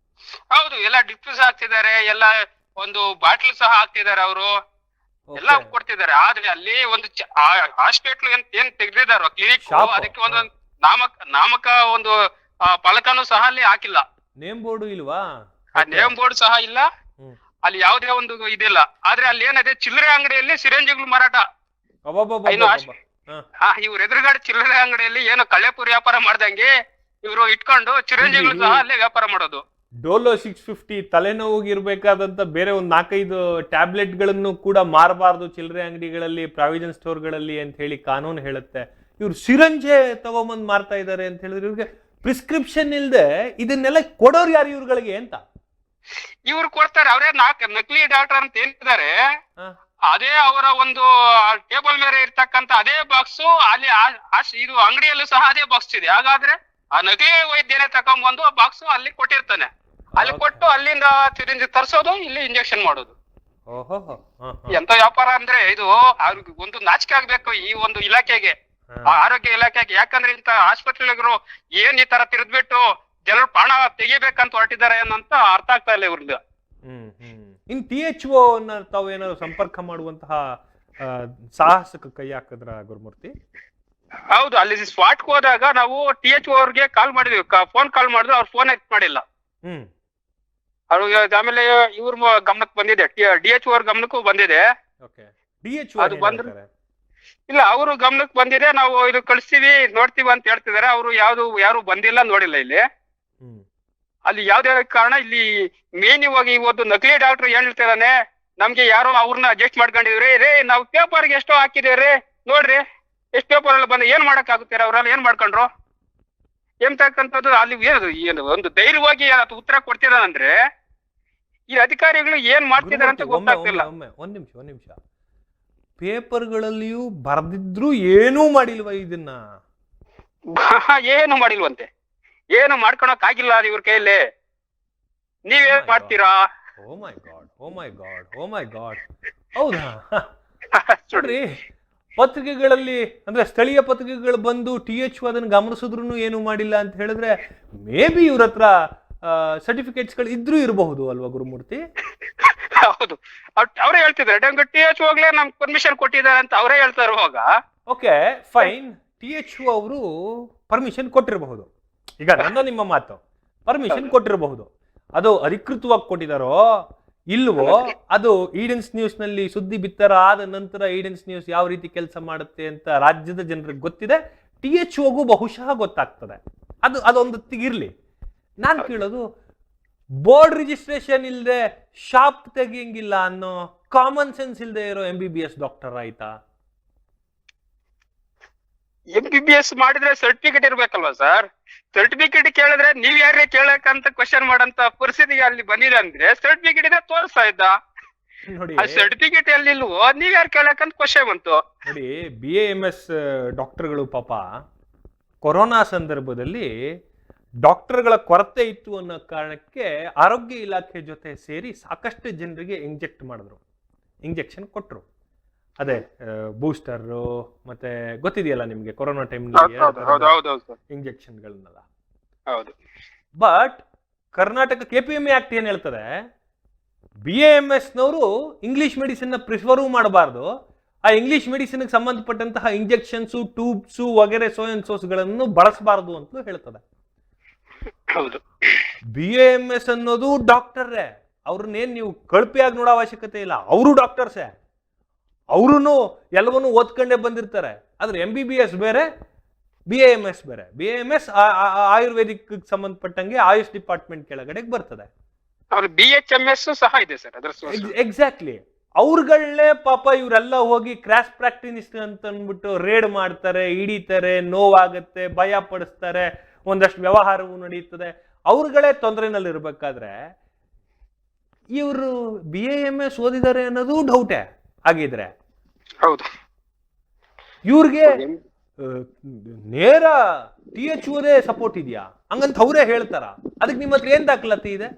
ಹೌದು, ಎಲ್ಲ ಡ್ರಿಪ್ಸ್ ಹಾಕ್ತಿದ್ದಾರೆ, ಎಲ್ಲ ಒಂದು ಬಾಟ್ಲ್ ಸಹ ಹಾಕ್ತಿದ್ದಾರೆ, ಅವರು ಎಲ್ಲ ಕೊಡ್ತಿದ್ದಾರೆ. ಆದ್ರೆ ಅಲ್ಲಿ ಒಂದು ಹಾಸ್ಪಿಟ್ಲ್ ಏನ್ ತೆಗ್ದಿದಾರೋ ಕ್ಲಿನಿಕ್, ಅದಕ್ಕೆ ಒಂದು ನಾಮಕ ಒಂದು ಫಲಕನೂ ಸಹ ಅಲ್ಲಿ ಹಾಕಿಲ್ಲ. ನೇಮ್ ಬೋರ್ಡ್ ಇಲ್ವಾ? ನೇಮ್ ಬೋರ್ಡ್ ಸಹ ಇಲ್ಲ, ಅಲ್ಲಿ ಯಾವುದೇ ಒಂದು ಇದಿಲ್ಲ. ಆದ್ರೆ ಅಲ್ಲಿ ಏನಿದೆ, ಚಿಲ್ಲರೆ ಅಂಗಡಿಯಲ್ಲಿ ಸಿರಿಂಜ್ಗಳು ಮಾರಾಟ. ಇವ್ರ ಎದುರುಗಡೆ ಚಿಲ್ಲರೆ ಅಂಗಡಿಯಲ್ಲಿ ಏನು ಕಳ್ಳೆಪುರಿ ವ್ಯಾಪಾರ ಮಾಡ್ದಂಗೆ ಇವರು ಇಟ್ಕೊಂಡು ಸಿರಿಂಜ್ಗಳು ಸಹ ಅಲ್ಲೇ ವ್ಯಾಪಾರ ಮಾಡೋದು. ಡೋಲೋ 650 ತಲೆನೋವಿಗೆ ಇರ್ಬೇಕಾದಂತ ಬೇರೆ ಒಂದು 4-5 ಟ್ಯಾಬ್ಲೆಟ್ ಗಳನ್ನು ಕೂಡ ಮಾರಬಾರ್ದು ಚಿಲ್ಲರೆ ಅಂಗಡಿಗಳಲ್ಲಿ, ಪ್ರಾವಿಷನ್ ಸ್ಟೋರ್ಗಳಲ್ಲಿ ಅಂತ ಹೇಳಿ ಕಾನೂನು ಹೇಳುತ್ತೆ. ಇವ್ರು ಸಿರಂಜೆ ತಗೊಂಬಂದ್ ಮಾರ್ತಾ ಇದ್ದಾರೆ ಅಂತ ಹೇಳಿದ್ರೆ ಇವ್ರಿಗೆ ಪ್ರಿಸ್ಕ್ರಿಪ್ಷನ್ ಇಲ್ದೆ ಇದನ್ನೆಲ್ಲ ಕೊಡೋರು ಯಾರು ಇವ್ರುಗಳಿಗೆ ಅಂತ? ಇವ್ರು ಕೊಡ್ತಾರೆ, ಅವರೇ ನಕಲಿ ಡಾಕ್ಟರ್ ಅಂತ ಏನಿದ್ದಾರೆ ಅದೇ ಅವರ ಒಂದು ಟೇಬಲ್ ಮೇಲೆ ಇರ್ತಕ್ಕಂತ ಅದೇ ಬಾಕ್ಸ್ ಅಲ್ಲಿ ಇದು ಅಂಗಡಿಯಲ್ಲೂ ಸಹ ಅದೇ ಬಾಕ್ಸ್ ಇದೆ. ಹಾಗಾದ್ರೆ ಆ ನಕಲಿ ವೈದ್ಯನೇ ತಕೊಂಡ್ಬಂದು ಆ ಬಾಕ್ಸ್ ಅಲ್ಲಿ ಕೊಟ್ಟಿರ್ತಾನೆ, ಅಲ್ಲಿ ಕೊಟ್ಟು ಅಲ್ಲಿಂದ ಸಿರಿಂಜ್ ತರಿಸೋದು, ಇಲ್ಲಿ ಇಂಜೆಕ್ಷನ್ ಮಾಡೋದು. ಎಂತ ವ್ಯಾಪಾರ ಅಂದ್ರೆ ಇದು! ಅವ್ರಿಗೆ ಒಂದು ನಾಚಿಕೆ ಆಗ್ಬೇಕು ಈ ಒಂದು ಇಲಾಖೆಗೆ, ಆರೋಗ್ಯ ಇಲಾಖೆಗೆ. ಯಾಕಂದ್ರೆ ಇಂತ ಆಸ್ಪತ್ರೆಗಳು ಏನ್ ಈ ತರ ತಿರ್ದ್ಬಿಟ್ಟು ಜನರು ಪ್ರಾಣ ತೆಗಿಬೇಕಂತ ಹೊರಟಿದ್ದಾರೆ ಅನ್ನಂತ ಅರ್ಥ ಆಗ್ತಾ ಇಲ್ಲ ಇವ್ರದ್ದು. ಇನ್ THO ತಾವು ಏನಾದ್ರು ಸಂಪರ್ಕ ಮಾಡುವಂತಹ ಸಾಹಸಕ್ಕೆ ಕೈ ಹಾಕಿದ್ರ ಗುರುಮೂರ್ತಿ? ಹೌದು, ಅಲ್ಲಿ ಸ್ಪಾಟ್ ಹೋದಾಗ ನಾವು THO ಅವ್ರಿಗೆ ಕಾಲ್ ಮಾಡಿದ್ವಿ, ಫೋನ್ ಕಾಲ್ ಮಾಡಿದ್ರು, ಅವ್ರ ಫೋನ್ ಎತ್ ಮಾಡಿಲ್ಲ. ಅವ್ರಿಗೆ ಆಮೇಲೆ ಇವ್ರ ಗಮನಕ್ಕೆ ಬಂದಿದೆ, DHO ಅವ್ರ ಗಮನಕ್ಕೂ ಬಂದಿದೆ. ಅದು ಬಂದ್ರೆ ಇಲ್ಲ, ಅವರು ಗಮನಕ್ಕೆ ಬಂದಿದೆ, ನಾವು ಇದು ಕಳಿಸ್ತೀವಿ ನೋಡ್ತೀವಿ ಅಂತ ಹೇಳ್ತಿದಾರೆ. ಅವರು ಯಾರು ಬಂದಿಲ್ಲ, ನೋಡಿಲ್ಲ ಇಲ್ಲಿ. ಅಲ್ಲಿ ಯಾವ್ದೇ ಕಾರಣ ಇಲ್ಲಿ ಮೇನ್ ಇವಾಗ ಇವತ್ತು ನಕಲಿ ಡಾಕ್ಟರ್ ಏನ್ ಹೇಳ್ತಿದಾನೆ, ನಮ್ಗೆ ಯಾರೋ ಅವ್ರನ್ನ ಅಡ್ಜಸ್ಟ್ ಮಾಡ್ಕೊಂಡಿದ್ರಿ ರೇ, ನಾವು ಪೇಪರ್ಗೆ ಎಷ್ಟೋ ಹಾಕಿದೇವ್ರಿ ನೋಡ್ರಿ, ಎಷ್ಟು ಪೇಪರ್ ಎಲ್ಲ ಬಂದ, ಏನ್ ಮಾಡಕ್ ಆಗುತ್ತೀರ ಅವ್ರೆಲ್ಲ ಏನ್ ಮಾಡ್ಕೊಂಡ್ರು ಎಂತಕ್ಕಂಥದ್ದು. ಅಲ್ಲಿ ಏನು ಒಂದು ಧೈರ್ಯವಾಗಿ ಉತ್ತರ ಕೊಡ್ತಿದಾನಂದ್ರೆ ಈ ಅಧಿಕಾರಿಗಳು ಏನ್ ಮಾಡ್ತಿದಾರೆ ಅಂತ ಗೊತ್ತಾಗ್ತಿಲ್ಲ. ಒಂದ್ ನಿಮಿಷ, ಪೇಪರ್ಗಳಲ್ಲಿಯೂ ಬರ್ದಿದ್ರು ಏನೂ ಮಾಡಿಲ್ವ ಇದನ್ನ? ಏನು ಮಾಡಿಲ್ವಂತೆ, ಏನು ಮಾಡ್ಕೊಳಕ್ ಆಗಿಲ್ಲ ಇವ್ರ ಕೈಯಲ್ಲಿ. ನೀವೇನ್ ಮಾಡ್ತೀರಾ? ಓ ಮೈ ಗಾಡ್ ಹೌದಾ? ನೋಡ್ರಿ, ಪತ್ರಿಕೆಗಳಲ್ಲಿ ಅಂದ್ರೆ ಸ್ಥಳೀಯ ಪತ್ರಿಕೆಗಳು ಬಂದು THO ಅದನ್ನ ಗಮನಿಸಿದ್ರು ಏನು ಮಾಡಿಲ್ಲ ಅಂತ ಹೇಳಿದ್ರೆ ಮೇ ಬಿ ಇವ್ರ ಹತ್ರ ಸರ್ಟಿಫಿಕೇಟ್ಸ್ ಗಳು ಇದ್ರೂ ಇರಬಹುದು ಅಲ್ವಾ ಗುರುಮೂರ್ತಿ? ಹೌದು, ಅವರೇ ಹೇಳ್ತಿದ್ದಾರೆ THO ಹೋಗ್ಲೇ ನಮ್ಗೆ ಪರ್ಮಿಷನ್ ಕೊಟ್ಟಿದ್ದಾರೆ ಅಂತ ಅವರೇ ಹೇಳ್ತಾ ಇರುವಾಗ. ಓಕೆ ಫೈನ್, THO ಅವರು ಪರ್ಮಿಷನ್ ಕೊಟ್ಟಿರಬಹುದು. ಈಗ ನಿಮ್ಮ ಮಾತು ಪರ್ಮಿಷನ್ ಕೊಟ್ಟಿರಬಹುದು, ಅದು ಅಧಿಕೃತವಾಗಿ ಕೊಟ್ಟಿದಾರೋ ಇಲ್ವೋ ಅದು ಈಡೆನ್ಸ್ ನ್ಯೂಸ್ ನಲ್ಲಿ ಸುದ್ದಿ ಬಿತ್ತರ ಆದ ನಂತರ ಈಡೆನ್ಸ್ ನ್ಯೂಸ್ ಯಾವ ರೀತಿ ಕೆಲಸ ಮಾಡುತ್ತೆ ಅಂತ ರಾಜ್ಯದ ಜನರಿಗೆ ಗೊತ್ತಿದೆ, THOಗೂ ಬಹುಶಃ ಗೊತ್ತಾಗ್ತದೆ. ಅದೊಂದು ಇರ್ಲಿ. ನಾನ್ ಕೇಳೋದು, ಬೋರ್ಡ್ ರಿಜಿಸ್ಟ್ರೇಷನ್ ಇಲ್ಲದೆ ಶಾಪ್ ತೆಗಿಯಂಗಿಲ್ಲ ಅನ್ನೋ ಕಾಮನ್ ಸೆನ್ಸ್ ಇಲ್ಲದೆ ಇರೋ MBBS ಡಾಕ್ಟರ್ ಆಯ್ತಾ? MBBS ಮಾಡಿದ್ರೆ ಸರ್ಟಿಫಿಕೇಟ್ ಇರ್ಬೇಕಲ್ವಾ ಸರ್? ಸರ್ಟಿಫಿಕೇಟ್ ಕೇಳಿದ್ರೆ ನೀವ್ ಯಾರೇ ಕೇಳಕ್ಕಂತ ಕ್ವಶನ್ ಮಾಡಂತ ಪರಿಸ್ಥಿತಿಗೆ ಅಲ್ಲಿ ಬಂದಿದೆ ಅಂದ್ರೆ ಸರ್ಟಿಫಿಕೇಟ್ ಇದೆ ತೋರಿಸ್ತಾ ಇದ್ದ. ನೋಡಿ, ಸರ್ಟಿಫಿಕೇಟ್ ಎಲ್ಲಿಲ್ವೋ ನೀವ್ ಯಾರು ಕೇಳಕ್ಕಂತ ಕ್ವಶನ್ ಬಂತು. ನೋಡಿ, BAMS ಡಾಕ್ಟರ್ಗಳು ಪಾಪ ಕೊರೋನಾ ಸಂದರ್ಭದಲ್ಲಿ ಡಾಕ್ಟರ್ಗಳ ಕೊರತೆ ಇತ್ತು ಅನ್ನೋ ಕಾರಣಕ್ಕೆ ಆರೋಗ್ಯ ಇಲಾಖೆ ಜೊತೆ ಸೇರಿ ಸಾಕಷ್ಟು ಜನರಿಗೆ ಇಂಜೆಕ್ಷನ್ ಕೊಟ್ರು. ಅದೇ ಬೂಸ್ಟರ್ ಮತ್ತೆ ಗೊತ್ತಿದೆಯಲ್ಲ ನಿಮ್ಗೆ, ಕೊರೋನಾ ಟೈಮ್ ಇಂಜೆಕ್ಷನ್ಗಳನ್ನೆಲ್ಲ. ಬಟ್ ಕರ್ನಾಟಕ KPMA ಆಕ್ಟ್ ಏನ್ ಹೇಳ್ತದೆ, BAMS ನವರು ಇಂಗ್ಲಿಷ್ ಮೆಡಿಸಿನ್ ಪ್ರಿಫರ್ ಮಾಡಬಾರ್ದು, ಆ ಇಂಗ್ಲಿಷ್ ಮೆಡಿಸಿನ್ ಸಂಬಂಧಪಟ್ಟಂತಹ ಇಂಜೆಕ್ಷನ್ಸ್, ಟ್ಯೂಬ್ಸ್ ವಗೇರೆ ಸೋಯನ್ ಸೋರ್ಸ್ಗಳನ್ನು ಬಳಸಬಾರದು ಅಂತಲೂ ಹೇಳ್ತದೆ. BAMS ಅನ್ನೋದು ಡಾಕ್ಟರ್ರೇ, ಅವ್ರನ್ನೇನ್ ನೀವು ಕಳಪೆಯಾಗಿ ನೋಡೋ ಅವಶ್ಯಕತೆ ಇಲ್ಲ, ಅವರು ಡಾಕ್ಟರ್ಸೇ, ಅವ್ರೂ ಎಲ್ಲವನ್ನೂ ಓದ್ಕೊಂಡೇ ಬಂದಿರ್ತಾರೆ. ಆದ್ರೆ MBBS ಬೇರೆ, BAMS ಬೇರೆ. BAMS ಆಯುರ್ವೇದಿಕ್ ಸಂಬಂಧಪಟ್ಟಂಗೆ ಆಯುಷ್ ಡಿಪಾರ್ಟ್ಮೆಂಟ್ ಕೆಳಗಡೆ ಬರ್ತದೆ. BHMS ಸಹ ಇದೆ ಸರ್. ಎಕ್ಸಾಕ್ಟ್ಲಿ, ಅವ್ರಗಳನ್ನೇ ಪಾಪ ಇವರೆಲ್ಲ ಹೋಗಿ ಕ್ರಾಸ್ ಪ್ರಾಕ್ಟೀಸ್ ಅಂತ ಅಂದ್ಬಿಟ್ಟು ರೇಡ್ ಮಾಡ್ತಾರೆ, ಹಿಡಿತಾರೆ, ನೋವಾಗತ್ತೆ, ಭಯ ಪಡಿಸ್ತಾರೆ, ಒಂದಷ್ಟು ವ್ಯವಹಾರವೂ ನಡೆಯುತ್ತದೆ. ಅವ್ರಗಳೇ ತೊಂದರೆನಲ್ಲಿ ಇರ್ಬೇಕಾದ್ರೆ ಇವರು BAMS ಓದಿದ್ದಾರೆ ಅನ್ನೋದು ಡೌಟೇ ಆಗಿದ್ರೆ. ಹೌದು, ಇವ್ರಿಗೆ ನೇರ THOದೇ ಸಪೋರ್ಟ್ ಇದೆಯಾ ಹಂಗಂತ ಅವರೇ ಹೇಳ್ತಾರ? ಅದಕ್ಕೆ ನಿಮ್ಮ ಹತ್ರ ಏನ್ ದಾಖಲಾತಿ ಇದೆ?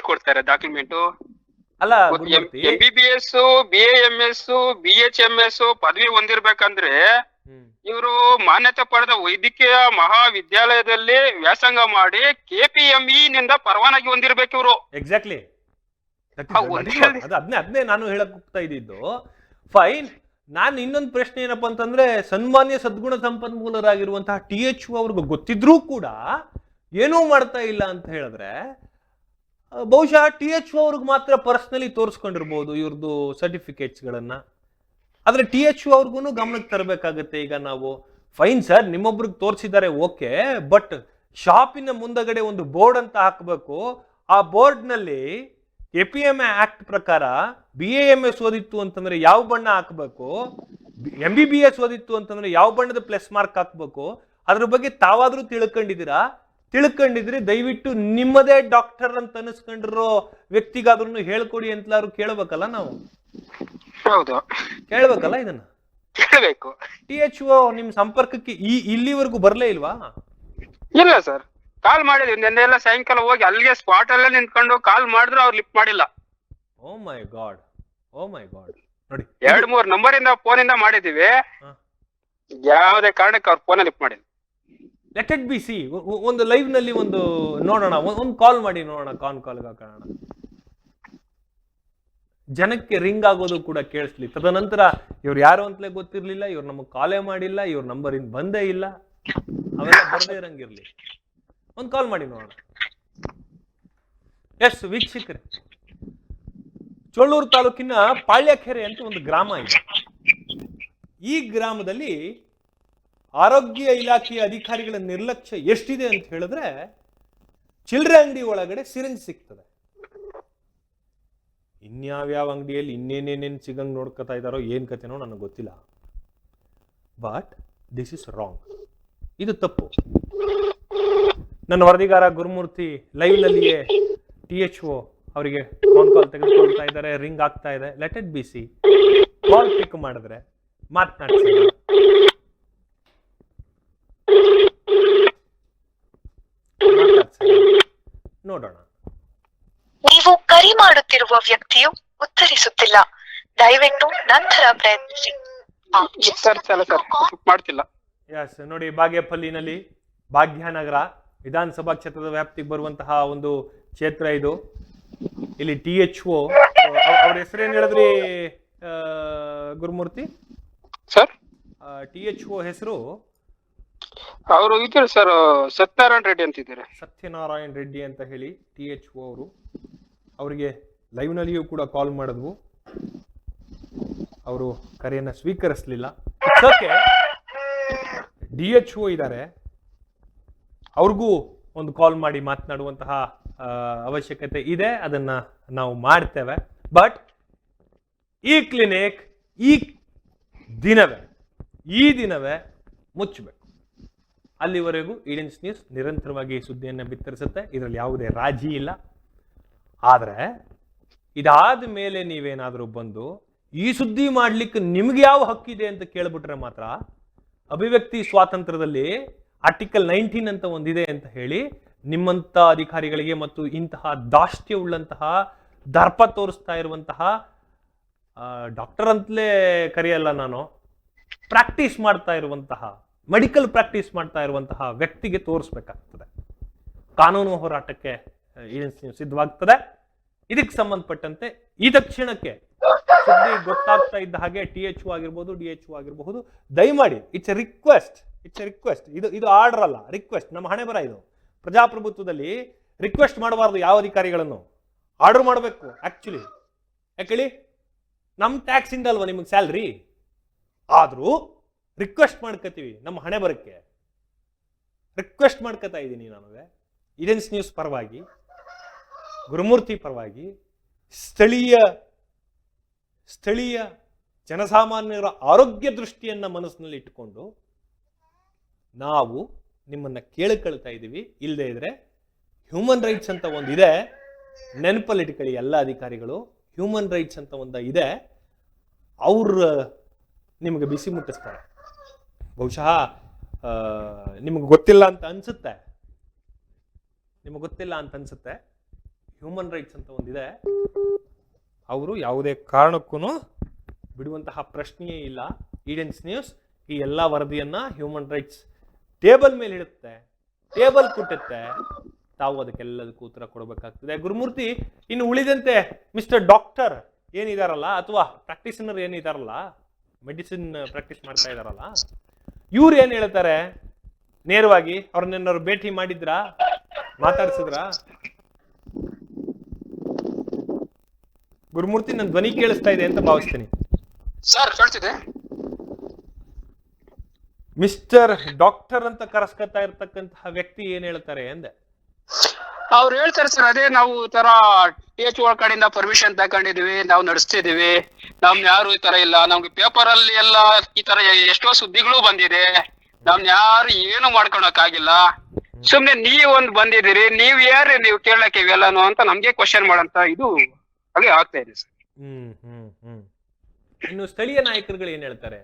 ಕೊಡ್ತಾರೆ ಡಾಕ್ಯುಮೆಂಟು ಅಲ್ಲ. MBBS, BAMS, BHMS ಪದವಿ ಹೊಂದಿರ್ಬೇಕಂದ್ರೆ ಇವರು ಮಾನ್ಯತೆ ಪಡೆದ ವೈದ್ಯಕೀಯ ಮಹಾವಿದ್ಯಾಲಯದಲ್ಲಿ ವ್ಯಾಸಂಗ ಮಾಡಿ KPME ನಿಂದ ಪರವಾನಗಿ ಹೊಂದಿರ್ಬೇಕು ಇವರು. ಎಕ್ಸಾಕ್ಟ್ಲಿ, ಅದನ್ನೇ ನಾನು ಹೇಳಕ್ ಹೋಗ್ತಾ ಇದ್ದಿದ್ದು. ಫೈನ್, ನಾನು ಇನ್ನೊಂದು ಪ್ರಶ್ನೆ ಏನಪ್ಪಾ ಅಂತಂದ್ರೆ, ಸನ್ಮಾನ್ಯ ಸದ್ಗುಣ ಸಂಪನ್ಮೂಲರಾಗಿರುವಂತಹ THO ಅವ್ರಿಗೆ ಗೊತ್ತಿದ್ರೂ ಕೂಡ ಏನೂ ಮಾಡ್ತಾ ಇಲ್ಲ ಅಂತ ಹೇಳಿದ್ರೆ ಬಹುಶಃ THO ಅವ್ರಿಗೆ ಮಾತ್ರ ಪರ್ಸನಲಿ ತೋರಿಸ್ಕೊಂಡಿರ್ಬೋದು ಇವ್ರದ್ದು ಸರ್ಟಿಫಿಕೇಟ್ಸ್ಗಳನ್ನ. ಆದ್ರೆ THO ಅವ್ರಿಗೂ ಗಮನಕ್ಕೆ ತರಬೇಕಾಗತ್ತೆ. ಈಗ ನಾವು ಫೈನ್ ಸರ್, ನಿಮ್ಮೊಬ್ರಿಗೆ ತೋರಿಸಿದ್ದಾರೆ ಓಕೆ, ಬಟ್ ಶಾಪಿನ ಮುಂದಗಡೆ ಒಂದು ಬೋರ್ಡ್ ಅಂತ ಹಾಕಬೇಕು. ಆ ಬೋರ್ಡ್ ನಲ್ಲಿ KPMA ಆಕ್ಟ್ ಪ್ರಕಾರ BAMS ಓದಿತ್ತು ಅಂತಂದ್ರೆ ಯಾವ ಬಣ್ಣ ಹಾಕಬೇಕು, MBBS ಓದಿತ್ತು ಅಂತಂದ್ರೆ ಯಾವ ಬಣ್ಣದ ಪ್ಲಸ್ ಮಾರ್ಕ್ ಹಾಕ್ಬೇಕು ಅದ್ರ ಬಗ್ಗೆ ತಾವಾದ್ರೂ ತಿಳ್ಕೊಂಡಿದ್ರಿ ದಯವಿಟ್ಟು ನಿಮ್ಮದೇ ಡಾಕ್ಟರ್ ಅಂತ ಅನಿಸ್ಕೊಂಡಿರೋ ವ್ಯಕ್ತಿಗಾದ್ರೂ ಹೇಳ್ಕೊಡಿ ಅಂತಲಾರು ಕೇಳಬೇಕಲ್ಲ ನಾವು. ಹೌದು, ಕೇಳ್ಬೇಕಲ್ಲ ಇದನ್ನ. ಕೇಳಬೇಕು. THO ನಿಮ್ ಸಂಪರ್ಕಕ್ಕೆ ಇಲ್ಲಿವರೆಗೂ ಬರ್ಲೇ ಇಲ್ವಾ? ಇಲ್ಲ ಸರ್, ಕಾಲ್ ಮಾಡಿದ್ವಿ ನಿನ್ನೆಲ್ಲ ಸಾಯಂಕಾಲ ಹೋಗಿ ಅಲ್ಲಿಗೆ ಸ್ಪಾಟ್ ಅಲ್ಲೇ ನಿಂತ್ಕೊಂಡು ಕಾಲ್ ಮಾಡಿದ್ರು ಅವ್ರು ಲಿಫ್ಟ್ ಮಾಡಿಲ್ಲ. ಓ ಮೈ ಗಾಡ್ ನೋಡಿ, 2-3 ನಂಬರ್ ಇಂದ ಫೋನ್ ಇಂದ ಮಾಡಿದೀವಿ, ಯಾವುದೇ ಕಾರಣಕ್ಕೆ ಅವ್ರ ಫೋನ್ ಲಿಫ್ಟ್ ಮಾಡಿಲ್ಲ. Let it be. ಸಿ ಒಂದು ಲೈವ್ ನಲ್ಲಿ ಒಂದು ನೋಡೋಣ, ಒಂದು ಕಾಲ್ ಮಾಡಿ ನೋಡೋಣ, ಕಾಲ್ಗೆ ಹಾಕೋಣ, ಜನಕ್ಕೆ ರಿಂಗ್ ಆಗೋದು ಕೂಡ ಕೇಳಿಸ್ಲಿ. ತದನಂತರ ಇವ್ರು ಯಾರು ಅಂತಲೇ ಗೊತ್ತಿರ್ಲಿಲ್ಲ, ಇವ್ರು ನಮಗೆ ಕಾಲೇ ಮಾಡಿಲ್ಲ, ಇವ್ರ ನಂಬರ್ ಇಂದ ಬಂದೇ ಇಲ್ಲ, ಅವೆಲ್ಲ ಬರ್ದೇ ಇರಂಗಿರ್ಲಿ. ಒಂದು ಕಾಲ್ ಮಾಡಿ ನೋಡೋಣ. ಎಸ್ ವೀಕ್ಷಕರೇ, ಚೋಳೂರು ತಾಲೂಕಿನ ಪಾಳ್ಯಕೆರೆ ಅಂತ ಒಂದು ಗ್ರಾಮ ಇದೆ. ಈ ಗ್ರಾಮದಲ್ಲಿ ಆರೋಗ್ಯ ಇಲಾಖೆಯ ಅಧಿಕಾರಿಗಳ ನಿರ್ಲಕ್ಷ್ಯ ಎಷ್ಟಿದೆ ಅಂತ ಹೇಳಿದ್ರೆ, ಚಿಲ್ಲರೆ ಅಂಗಡಿ ಒಳಗಡೆ ಸಿರಿಂಜ್ ಸಿಗ್ತದೆ, ಇನ್ಯಾವ್ಯಾವ ಅಂಗಡಿಯಲ್ಲಿ ಇನ್ನೇನೇನೇನು ಸಿಗಂಗ್ ನೋಡ್ಕೊತಾ ಇದ್ದಾರೋ ಏನ್ ಕತೆನೋ ನನಗೆ ಗೊತ್ತಿಲ್ಲ. ಬಟ್ ದಿಸ್ ಇಸ್ ರಾಂಗ್, ಇದು ತಪ್ಪು. ನನ್ನ ವರದಿಗಾರ ಗುರುಮೂರ್ತಿ ಲೈವ್ ನಲ್ಲಿಯೇ THO ಅವರಿಗೆ ಫೋನ್ ಕಾಲ್ ತೆಗೆದುಕೊಳ್ತಾ ಇದ್ದಾರೆ, ರಿಂಗ್ ಆಗ್ತಾ ಇದೆ. Let it be. ಸಿ ಕಾಲ್ ಪಿಕ್ ಮಾಡಿದ್ರೆ ಮಾತನಾಡ್ಸೋಣ. ನೋಡೋಣ. ನೀವು ಕರೆ ಮಾಡುತ್ತಿರುವ ವ್ಯಕ್ತಿಯು ಉತ್ತರಿಸುತ್ತಿಲ್ಲ, ದಯವಿಟ್ಟು ನಂತರ ಪ್ರಯತ್ನಿಸಿ. ಮಾಡ್ತಿಲ್ಲ. ಎಸ್ ನೋಡಿ, ಬಾಗೇಪಲ್ಲಿನಲ್ಲಿ ಭಾಗ್ಯನಗರ ವಿಧಾನಸಭಾ ಕ್ಷೇತ್ರದ ವ್ಯಾಪ್ತಿಗೆ ಬರುವಂತಹ ಒಂದು ಕ್ಷೇತ್ರ ಇದು. ಇಲ್ಲಿ THO ಅವ್ರ ಹೆಸರೇನ್ ಹೇಳಿದ್ರಿ ಗುರುಮೂರ್ತಿ ಸರ್? THO ಹೆಸರು ಅವರು ಇದ್ದಾರೆ ಸರ್, ಸತ್ಯನಾರಾಯಣ ರೆಡ್ಡಿ ಅಂತಿದ್ದಾರೆ. ಸತ್ಯನಾರಾಯಣ ರೆಡ್ಡಿ ಅಂತ ಹೇಳಿ THO ಅವರು. ಅವರಿಗೆ ಲೈವ್ ನಲ್ಲಿಯೂ ಕೂಡ ಕಾಲ್ ಮಾಡಿದ್ವು, ಅವರು ಕರೆಯನ್ನ ಸ್ವೀಕರಿಸಲಿಲ್ಲ. DHO ಇದ್ದಾರೆ, ಅವ್ರಿಗೂ ಒಂದು ಕಾಲ್ ಮಾಡಿ ಮಾತನಾಡುವಂತಹ ಅವಶ್ಯಕತೆ ಇದೆ, ಅದನ್ನ ನಾವು ಮಾಡ್ತೇವೆ. ಬಟ್ ಈ ಕ್ಲಿನಿಕ್ ಈ ದಿನವೇ ಮುಚ್ಚಬೇಕು. ಅಲ್ಲಿವರೆಗೂ ಈಡೆನ್ಸ್ ನ್ಯೂಸ್ ನಿರಂತರವಾಗಿ ಸುದ್ದಿಯನ್ನು ಬಿತ್ತರಿಸುತ್ತೆ, ಇದರಲ್ಲಿ ಯಾವುದೇ ರಾಜಿ ಇಲ್ಲ. ಆದ್ರೆ ಇದಾದ ಮೇಲೆ ನೀವೇನಾದ್ರೂ ಬಂದು ಈ ಸುದ್ದಿ ಮಾಡ್ಲಿಕ್ಕೆ ನಿಮ್ಗೆ ಯಾವ ಹಕ್ಕಿದೆ ಅಂತ ಕೇಳ್ಬಿಟ್ರೆ ಮಾತ್ರ, ಅಭಿವ್ಯಕ್ತಿ ಸ್ವಾತಂತ್ರ್ಯದಲ್ಲಿ ಆರ್ಟಿಕಲ್ 19 ಅಂತ ಒಂದಿದೆ ಅಂತ ಹೇಳಿ ನಿಮ್ಮಂತ ಅಧಿಕಾರಿಗಳಿಗೆ ಮತ್ತು ಇಂತಹ ದಾಷ್ಟ್ಯವುಳ್ಳಂತಹ ದರ್ಪ ತೋರಿಸ್ತಾ ಇರುವಂತಹ ಡಾಕ್ಟರ್ ಅಂತಲೇ ಕರೆಯಲ್ಲ ನಾನು, ಪ್ರಾಕ್ಟೀಸ್ ಮಾಡ್ತಾ ಇರುವಂತಹ ಮೆಡಿಕಲ್ ಪ್ರಾಕ್ಟೀಸ್ ಮಾಡ್ತಾ ಇರುವಂತಹ ವ್ಯಕ್ತಿಗೆ ತೋರಿಸ್ಬೇಕಾಗ್ತದೆ. ಕಾನೂನು ಹೋರಾಟಕ್ಕೆ ಸಿದ್ಧವಾಗ್ತದೆ. ಇದಕ್ಕೆ ಸಂಬಂಧಪಟ್ಟಂತೆ ಈ ತಕ್ಷಣಕ್ಕೆ ಸುದ್ದಿ ಗೊತ್ತಾಗ್ತಾ ಇದ್ದ ಹಾಗೆ THO ಆಗಿರ್ಬೋದು, DHO ಆಗಿರಬಹುದು, ದಯಮಾಡಿ ಇಟ್ಸ್ ಎ ರಿಕ್ವೆಸ್ಟ್. ಇದು ಆರ್ಡರ್ ಅಲ್ಲ, ರಿಕ್ವೆಸ್ಟ್. ನಮ್ಮ ಹಣೆ ಬರ ಇದು. ಪ್ರಜಾಪ್ರಭುತ್ವದಲ್ಲಿ ರಿಕ್ವೆಸ್ಟ್ ಮಾಡಬಾರ್ದು ಯಾವ ಅಧಿಕಾರಿಗಳನ್ನು, ಆರ್ಡರ್ ಮಾಡಬೇಕು. ಆಕ್ಚುಲಿ ಯಾಕೇಳಿ, ನಮ್ಮ ಟ್ಯಾಕ್ಸ್ ಇಂದ ಅಲ್ವಾ ನಿಮಗೆ ಸ್ಯಾಲ್ರಿ, ಆದ್ರೂ ರಿಕ್ವೆಸ್ಟ್ ಮಾಡ್ಕೋತೀವಿ. ನಮ್ಮ ಹಣೆ ಬರಕ್ಕೆ ರಿಕ್ವೆಸ್ಟ್ ಮಾಡ್ಕೋತಾ ಇದ್ದೀನಿ ನಾನು ಈಡೆನ್ಸ್ ನ್ಯೂಸ್ ಪರವಾಗಿ, ಗುರುಮೂರ್ತಿ ಪರವಾಗಿ, ಸ್ಥಳೀಯ ಜನಸಾಮಾನ್ಯರ ಆರೋಗ್ಯ ದೃಷ್ಟಿಯನ್ನ ಮನಸ್ಸಿನಲ್ಲಿ ಇಟ್ಟುಕೊಂಡು ನಾವು ನಿಮ್ಮನ್ನ ಕೇಳಿಕೊಳ್ತಾ ಇದ್ದೀವಿ. ಇಲ್ಲದೆ ಇದ್ರೆ ಹ್ಯೂಮನ್ ರೈಟ್ಸ್ ಅಂತ ಒಂದಿದೆ, ನೆನಪಲ್ಲಿ ಇಟ್ಕೊಳ್ಳಿ ಎಲ್ಲ ಅಧಿಕಾರಿಗಳು. ಹ್ಯೂಮನ್ ರೈಟ್ಸ್ ಅಂತ ಒಂದು ಇದೆ, ಅವ್ರು ನಿಮಗೆ ಬಿಸಿ ಮುಟ್ಟಿಸ್ತಾರೆ. ಬಹುಶಃ ನಿಮಗೆ ಗೊತ್ತಿಲ್ಲ ಅಂತ ಅನ್ಸುತ್ತೆ, ಹ್ಯೂಮನ್ ರೈಟ್ಸ್ ಅಂತ ಒಂದಿದೆ, ಅವರು ಯಾವುದೇ ಕಾರಣಕ್ಕೂ ಬಿಡುವಂತಹ ಪ್ರಶ್ನೆಯೇ ಇಲ್ಲ. ಈಡೆನ್ಸ್ ನ್ಯೂಸ್ ಈ ಎಲ್ಲ ವರದಿಯನ್ನ ಹ್ಯೂಮನ್ ರೈಟ್ಸ್ ಟೇಬಲ್ ಮೇಲೆ ಇಡುತ್ತೆ, ಟೇಬಲ್ ಕುಟ್ಟುತ್ತೆ, ತಾವು ಅದಕ್ಕೆಲ್ಲದಕ್ಕೂ ಉತ್ತರ ಕೊಡಬೇಕಾಗ್ತದೆ. ಗುರುಮೂರ್ತಿ, ಇನ್ನು ಉಳಿದಂತೆ ಮಿಸ್ಟರ್ ಡಾಕ್ಟರ್ ಏನಿದಾರಲ್ಲ, ಅಥವಾ ಪ್ರಾಕ್ಟೀಷನರ್ ಏನಿದಾರಲ್ಲ, ಮೆಡಿಸಿನ್ ಪ್ರಾಕ್ಟೀಸ್ ಮಾಡ್ತಾ ಇದಾರಲ್ಲ, ಇವ್ರು ಏನ್ ಹೇಳ್ತಾರೆ ನೇರವಾಗಿ? ಅವ್ರನ್ನೇನಾದ್ರು ಭೇಟಿ ಮಾಡಿದ್ರಾ, ಮಾತಾಡ್ಸಿದ್ರಾ? ಗುರುಮೂರ್ತಿ, ನನ್ನ ಧ್ವನಿ ಕೇಳಿಸ್ತಾ ಇದೆ ಅಂತ ಭಾವಿಸ್ತೀನಿ. ಸರ್ ಕೇಳ್ತಿದೆ. ಮಿಸ್ಟರ್ ಡಾಕ್ಟರ್ ಅಂತ ಕರೆಸ್ಕೊತಾ ಇರ್ತಕ್ಕಂತಹ ವ್ಯಕ್ತಿ ಏನ್ ಹೇಳ್ತಾರೆ ಅಂದೆ? ಅವ್ರು ಹೇಳ್ತಾರೆ ಸರ್, ಅದೇ ನಾವು ಈ ತರ TH ಕಡೆಯಿಂದ ಪರ್ಮಿಷನ್ ತಕೊಂಡಿದೀವಿ, ನಾವು ನಡೆಸ್ತಿದೀವಿ, ನಮ್ ಯಾರು ಈ ತರ ಇಲ್ಲ, ನಮ್ಗೆ ಪೇಪರ್ ಅಲ್ಲಿ ಎಲ್ಲ ಈ ತರ ಎಷ್ಟೋ ಸುದ್ದಿಗಳು ಬಂದಿದೆ, ನಮ್ನ ಯಾರು ಏನು ಮಾಡ್ಕೊಳಕ್ ಆಗಿಲ್ಲ, ಸುಮ್ನೆ ನೀವ್ ಒಂದ್ ಬಂದಿದ್ದೀರಿ, ನೀವ್ ಯಾರು ನೀವು ಕೇಳಕ್ಕೆ ಇವೆಲ್ಲಾನು ಅಂತ ನಮ್ಗೆ ಕ್ವಶನ್ ಮಾಡಂತ ಇದು ಹಾಗೆ ಆಗ್ತಾ ಇದೆ ಸರ್. ಇನ್ನು ಸ್ಥಳೀಯ ನಾಯಕರುಗಳು ಏನ್ ಹೇಳ್ತಾರೆ,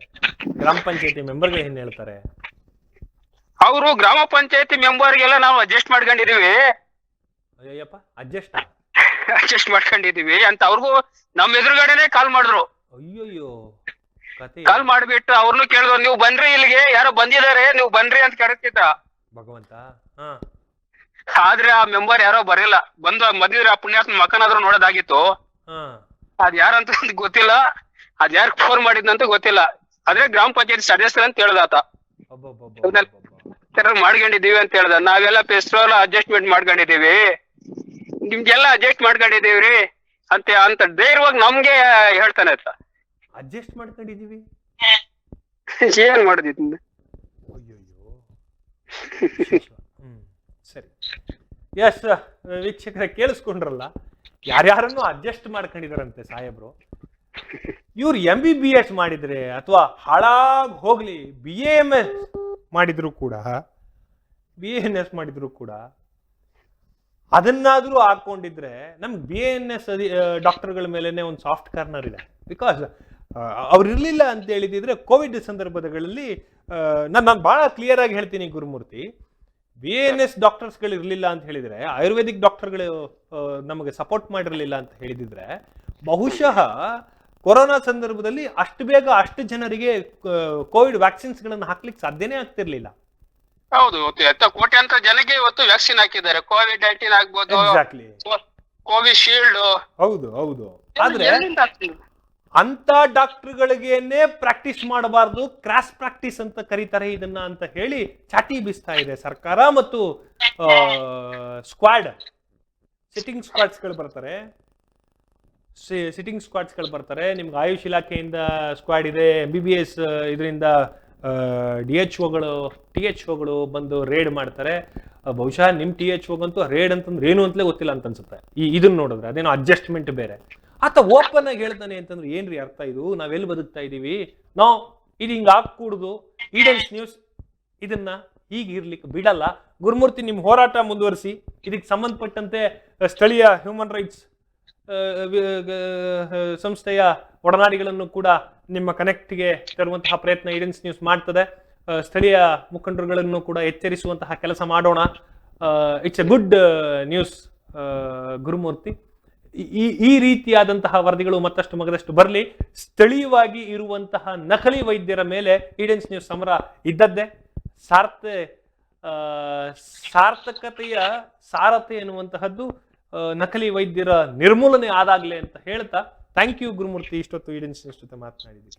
ಗ್ರಾಮ ಪಂಚಾಯತಿ ಮೆಂಬರ್ಗಳು ಏನ್ ಹೇಳ್ತಾರೆ? ಅವರು ಗ್ರಾಮ ಪಂಚಾಯತಿ ಮೆಂಬರ್ಗೆಲ್ಲ ನಾವು ಅಡ್ಜಸ್ಟ್ ಮಾಡ್ಕೊಂಡಿದೀವಿ ಅಯ್ಯಪ್ಪ, ಅಡ್ಜಸ್ಟ್ ಮಾಡ್ಕೊಂಡಿದೀವಿ ಅಂತ ಅವ್ರಿಗೂ ನಮ್ ಎದುರುಗಡೆನೆ ಕಾಲ್ ಮಾಡಿದ್ರು. ಅಯ್ಯೋಯ್ಯೋ, ಕಾಲ್ ಮಾಡ್ಬಿಟ್ಟು ಅವ್ರನ್ನು ಕೇಳಿದ್ರು, ನೀವು ಬನ್ರಿ ಇಲ್ಲಿಗೆ, ಯಾರೋ ಬಂದಿದ್ದಾರೆ, ನೀವು ಬನ್ರಿ ಅಂತ ಕರೆಸ್ತಿದ್ದ ಭಗವಂತ. ಆದ್ರೆ ಆ ಮೆಂಬರ್ ಯಾರೋ ಬರಿಲ್ಲ, ಬಂದಿದ್ರೆ ಆ ಪುಣ್ಯಾತ್ಮ ಮಕನಾದ್ರೂ ನೋಡೋದಾಗಿತ್ತು. ಅದ್ ಯಾರಂತ ಗೊತ್ತಿಲ್ಲ, ಅದ್ ಯಾರು ಫೋನ್ ಮಾಡಿದ್ನಂತ ಗೊತ್ತಿಲ್ಲ. ಆದ್ರೆ ಗ್ರಾಮ ಪಂಚಾಯತಿ ಸದಸ್ಯರ ಅಂತ ಹೇಳ್ದಾತ, ಮಾಡ್ಕೊಂಡಿದೀವಿ ಅಂತ ಹೇಳ್ದ. ನಾವೆಲ್ಲ ಪೆಸ್ಟ್ರೋಲ್ ಅಡ್ಜಸ್ಟ್ಮೆಂಟ್ ಮಾಡ್ಕೊಂಡಿದೀವಿ, ನಿಮ್ಗೆಲ್ಲ ಅಡ್ಜಸ್ಟ್ ಮಾಡ್ಕೊಂಡಿದೀವ್ರಿ ಅಂತ ಧೈರ್ಯವಾಗಿ ನಮ್ಗೆ ಹೇಳ್ತಾನೆ ಆಯ್ತಾ. ಅಡ್ಜಸ್ಟ್ ಮಾಡ್ಕೊಂಡಿದೀವಿ ಏನ್ ಮಾಡುದಿತ್ತು? ಸರಿ, ಎಸ್ ವೀಕ್ಷಕರ ಕೇಳಿಸ್ಕೊಂಡ್ರಲ್ಲ, ಯಾರ್ಯಾರನ್ನು ಅಡ್ಜಸ್ಟ್ ಮಾಡ್ಕೊಂಡಿದಾರಂತೆ ಸಾಹೇಬ್ರು. ಇವ್ರು MBBS ಮಾಡಿದ್ರೆ ಅಥವಾ ಹಾಳಾಗ್ ಹೋಗ್ಲಿ BAMS ಮಾಡಿದ್ರು ಕೂಡ, BANS ಮಾಡಿದ್ರು ಕೂಡ ಅದನ್ನಾದ್ರೂ ಹಾಕೊಂಡಿದ್ರೆ ನಮ್ಗೆ BANS ಡಾಕ್ಟರ್ಗಳ ಮೇಲೆನೆ ಒಂದು ಸಾಫ್ಟ್ ಕಾರ್ನರ್ ಇದೆ. ಬಿಕಾಸ್ ಅವ್ರು ಇರ್ಲಿಲ್ಲ ಅಂತ ಹೇಳಿದಿದ್ರೆ ಕೋವಿಡ್ ಸಂದರ್ಭಗಳಲ್ಲಿ ನಾನು ಬಹಳ ಕ್ಲಿಯರ್ ಆಗಿ ಹೇಳ್ತೀನಿ ಗುರುಮೂರ್ತಿ, BANS ಡಾಕ್ಟರ್ಸ್ಗಳು ಇರಲಿಲ್ಲ ಅಂತ ಹೇಳಿದ್ರೆ, ಆಯುರ್ವೇದಿಕ್ ಡಾಕ್ಟರ್ಗಳು ನಮಗೆ ಸಪೋರ್ಟ್ ಮಾಡಿರಲಿಲ್ಲ ಅಂತ ಹೇಳಿದಿದ್ರೆ, ಬಹುಶಃ ಕೊರೋನಾ ಸಂದರ್ಭದಲ್ಲಿ ಅಷ್ಟು ಬೇಗ ಅಷ್ಟು ಜನರಿಗೆ ಕೋವಿಡ್ ವ್ಯಾಕ್ಸಿನ್ಸ್ ಗಳನ್ನು ಹಾಕ್ಲಿಕ್ಕೆ ಸಾಧ್ಯನೇ ಆಗ್ತಿರ್ಲಿಲ್ಲ. ಹೌದು, ಕೋಟ್ಯಾಂತರ ಜನಕ್ಕೆ ಇವತ್ತು ವ್ಯಾಕ್ಸಿನ್ ಹಾಕಿದ್ದಾರೆ. COVID-19 ಆಗ್ಬೋದು, ಕೋವಿಶೀಲ್ಡ್. ಹೌದು ಹೌದು. ಆದ್ರೆ ಅಂತ ಡಾಕ್ಟರ್ಗಳಿಗೇನೆ ಪ್ರಾಕ್ಟೀಸ್ ಮಾಡಬಾರ್ದು, ಕ್ರಾಸ್ ಪ್ರಾಕ್ಟೀಸ್ ಅಂತ ಕರೀತಾರೆ ಇದನ್ನ ಅಂತ ಹೇಳಿ ಚಾಟಿ ಬೀಸ್ತಾ ಇದೆ ಸರ್ಕಾರ. ಮತ್ತು ಸಿಟ್ಟಿಂಗ್ ಸ್ಕ್ವಾಡ್ಸ್ಗಳು ಬರ್ತಾರೆ, ನಿಮ್ಗೆ ಆಯುಷ್ ಇಲಾಖೆಯಿಂದ ಸ್ಕ್ವಾಡ್ ಇದೆ, MBBS ಇದರಿಂದ THOಗಳು ಬಂದು ರೇಡ್ ಮಾಡ್ತಾರೆ. ಬಹುಶಃ ನಿಮ್ THOಗಂತೂ ರೇಡ್ ಅಂತಂದ್ರೆ ಏನು ಅಂತಲೇ ಗೊತ್ತಿಲ್ಲ ಅಂತ ಅನ್ಸುತ್ತೆ. ಇದನ್ನ ನೋಡಿದ್ರೆ ಅದೇನೋ ಅಡ್ಜಸ್ಟ್ಮೆಂಟ್ ಬೇರೆ. ಆತ ಓಪನ್ ಆಗಿ ಹೇಳ್ತಾನೆ ಅಂತಂದ್ರೆ ಏನ್ರಿ ಅರ್ಥ ಇದು? ನಾವೆಲ್ಲಿ ಬದುಕ್ತಾ ಇದೀವಿ ನಾವು? ಇದು ಹಿಂಗ ಆಗ್ಕೂಡುದು. ಈಡನ್ಸ್ ನ್ಯೂಸ್ ಇದನ್ನ ಹೀಗೆ ಇರ್ಲಿಕ್ಕೆ ಬಿಡಲ್ಲ. ಗುರುಮೂರ್ತಿ, ನಿಮ್ ಹೋರಾಟ ಮುಂದುವರಿಸಿ. ಇದಕ್ಕೆ ಸಂಬಂಧಪಟ್ಟಂತೆ ಸ್ಥಳೀಯ ಹ್ಯೂಮನ್ ರೈಟ್ಸ್ ಸಂಸ್ಥೆಯ ಒಡನಾಡಿಗಳನ್ನು ಕೂಡ ನಿಮ್ಮ ಕನೆಕ್ಟ್ಗೆ ತರುವಂತಹ ಪ್ರಯತ್ನ ಈಡನ್ಸ್ ನ್ಯೂಸ್ ಮಾಡ್ತದೆ. ಸ್ಥಳೀಯ ಮುಖಂಡರುಗಳನ್ನು ಕೂಡ ಎಚ್ಚರಿಸುವಂತಹ ಕೆಲಸ ಮಾಡೋಣ. It's A good news Gurumurthy. ಈ ರೀತಿಯಾದಂತಹ ವರದಿಗಳು ಮತ್ತಷ್ಟು ಮಗದಷ್ಟು ಬರಲಿ. ಸ್ಥಳೀಯವಾಗಿ ಇರುವಂತಹ ನಕಲಿ ವೈದ್ಯರ ಮೇಲೆ ಈಡನ್ಸ್ ನ್ಯೂಸ್ ಸಮರ ಇದ್ದದ್ದೇ. ಸಾರ್ಥಕತೆಯ ಸಾರತೆ ಎನ್ನುವಂತಹದ್ದು ನಕಲಿ ವೈದ್ಯರ ನಿರ್ಮೂಲನೆ ಆದಾಗ್ಲೇ ಅಂತ ಹೇಳ್ತಾ, ಥ್ಯಾಂಕ್ ಯು ಗುರುಮೂರ್ತಿ, ಇಷ್ಟೊತ್ತು ಈಡನ್ಸ್ ನ್ಯೂಸ್ ಜೊತೆ ಮಾತನಾಡಿದ್ದೀವಿ.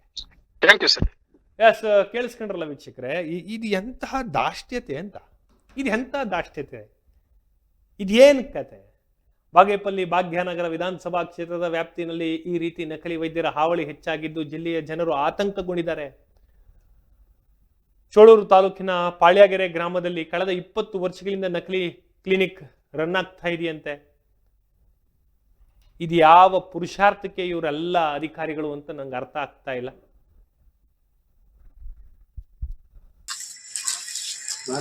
Thank you sir. ಎಸ್, ಕೇಳಿಸ್ಕೊಂಡ್ರಲ್ಲ ವೀಕ್ಷಕರೇ, ಇದು ಎಂತಹ ದಾಷ್ಟ್ಯತೆ ಅಂತ. ಇದೇನ್ ಕತೆ? ಬಾಗೇಪಲ್ಲಿ ಭಾಗ್ಯನಗರ ವಿಧಾನಸಭಾ ಕ್ಷೇತ್ರದ ವ್ಯಾಪ್ತಿನಲ್ಲಿ ಈ ರೀತಿ ನಕಲಿ ವೈದ್ಯರ ಹಾವಳಿ ಹೆಚ್ಚಾಗಿದ್ದು ಜಿಲ್ಲೆಯ ಜನರು ಆತಂಕಗೊಂಡಿದ್ದಾರೆ. ಚೋಳೂರು ತಾಲೂಕಿನ ಪಾಳ್ಯಗೆರೆ ಗ್ರಾಮದಲ್ಲಿ ಕಳೆದ 20 ವರ್ಷಗಳಿಂದ ನಕಲಿ ಕ್ಲಿನಿಕ್ ರನ್ ಆಗ್ತಾ ಇದೆಯಂತೆ. ಇದು ಯಾವ ಪುರುಷಾರ್ಥಕ್ಕೆ ಇವರೆಲ್ಲ ಅಧಿಕಾರಿಗಳು ಅಂತ ನಂಗೆ ಅರ್ಥ ಆಗ್ತಾ ಇಲ್ಲ.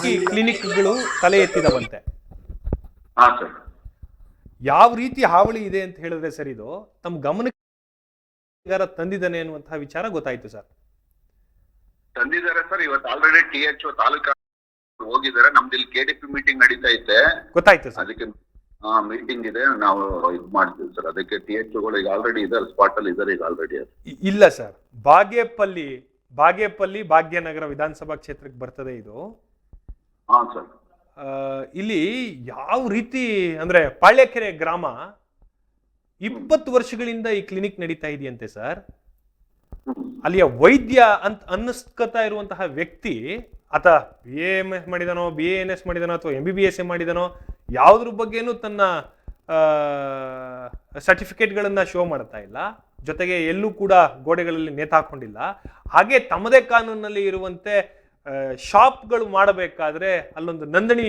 ಈ ಕ್ಲಿನಿಕ್ಗಳು ತಲೆ ಎತ್ತಿದವಂತೆ. ಯಾವ ರೀತಿ ಹಾವಳಿ ಇದೆ ಅಂತ ಹೇಳಿದ್ರೆ ಸರ್, ಇದು ತಮ್ಮ ಗಮನಕ್ಕೆ ತಂದಿದ್ದಾನೆ ಅನ್ನುವಂತಹ ವಿಚಾರ ಗೊತ್ತಾಯ್ತು ಸರ್. ತಂದಿದ್ದಾರೆ ಸರ್. ಇವತ್ತು ಆಲ್ರೆಡಿ THO ತಾಲೂಕಾ ಹೋಗಿದ್ದಾರೆ. ನಮ್ದು ಇಲ್ಲಿ KDP ಮೀಟಿಂಗ್ ನಡೀತಾ ಇದೆ, ಗೊತ್ತಾಯ್ತು ಸರ್. ಅದಕ್ಕೆ ಮೀಟಿಂಗ್ ಇದೆ, ನಾವು ಇದು ಮಾಡ್ತೀವಿ ಸರ್. ಅದಕ್ಕೆ THOಗಳು ಈಗ ಆಲ್ರೆಡಿ ಇದ್ದಾರೆ, ಸ್ಪಾಟ್ ಅಲ್ಲಿ ಇದ್ದಾರೆ ಈಗ ಆಲ್ರೆಡಿ. ಇಲ್ಲ ಸರ್, ಬಾಗೇಪಲ್ಲಿ ಭಾಗ್ಯನಗರ ವಿಧಾನಸಭಾ ಕ್ಷೇತ್ರಕ್ಕೆ ಬರ್ತದೆ ಇದು. ಹಾ ಸರ್. ಇಲ್ಲಿ ಯಾವ ರೀತಿ ಅಂದ್ರೆ ಪಾಳ್ಯಕೆರೆ ಗ್ರಾಮ 20 ವರ್ಷಗಳಿಂದ ಈ ಕ್ಲಿನಿಕ್ ನಡೀತಾ ಇದೆಯಂತೆ ಸರ್. ಅಲ್ಲಿಯ ವೈದ್ಯ ಅಂತ ಅನ್ನಿಸ್ಕೊತಾ ಇರುವಂತಹ ವ್ಯಕ್ತಿ, ಆತ BAMS ಮಾಡಿದನೋ, BANS ಮಾಡಿದನೋ ಅಥವಾ MBBS ಮಾಡಿದನೋ, ಯಾವುದ್ರ ಬಗ್ಗೆನೂ ತನ್ನ ಸರ್ಟಿಫಿಕೇಟ್ಗಳನ್ನ ಶೋ ಮಾಡ್ತಾ ಇಲ್ಲ. ಜೊತೆಗೆ ಎಲ್ಲೂ ಕೂಡ ಗೋಡೆಗಳಲ್ಲಿ ನೇತಾಕೊಂಡಿಲ್ಲ. ಹಾಗೆ ತಮ್ಮದೇ ಕಾನೂನಲ್ಲಿ ಇರುವಂತೆ ಶಾಪ್ಗಳು ಮಾಡಬೇಕಾದ್ರೆ ಅಲ್ಲೊಂದು ನೋಂದಣಿ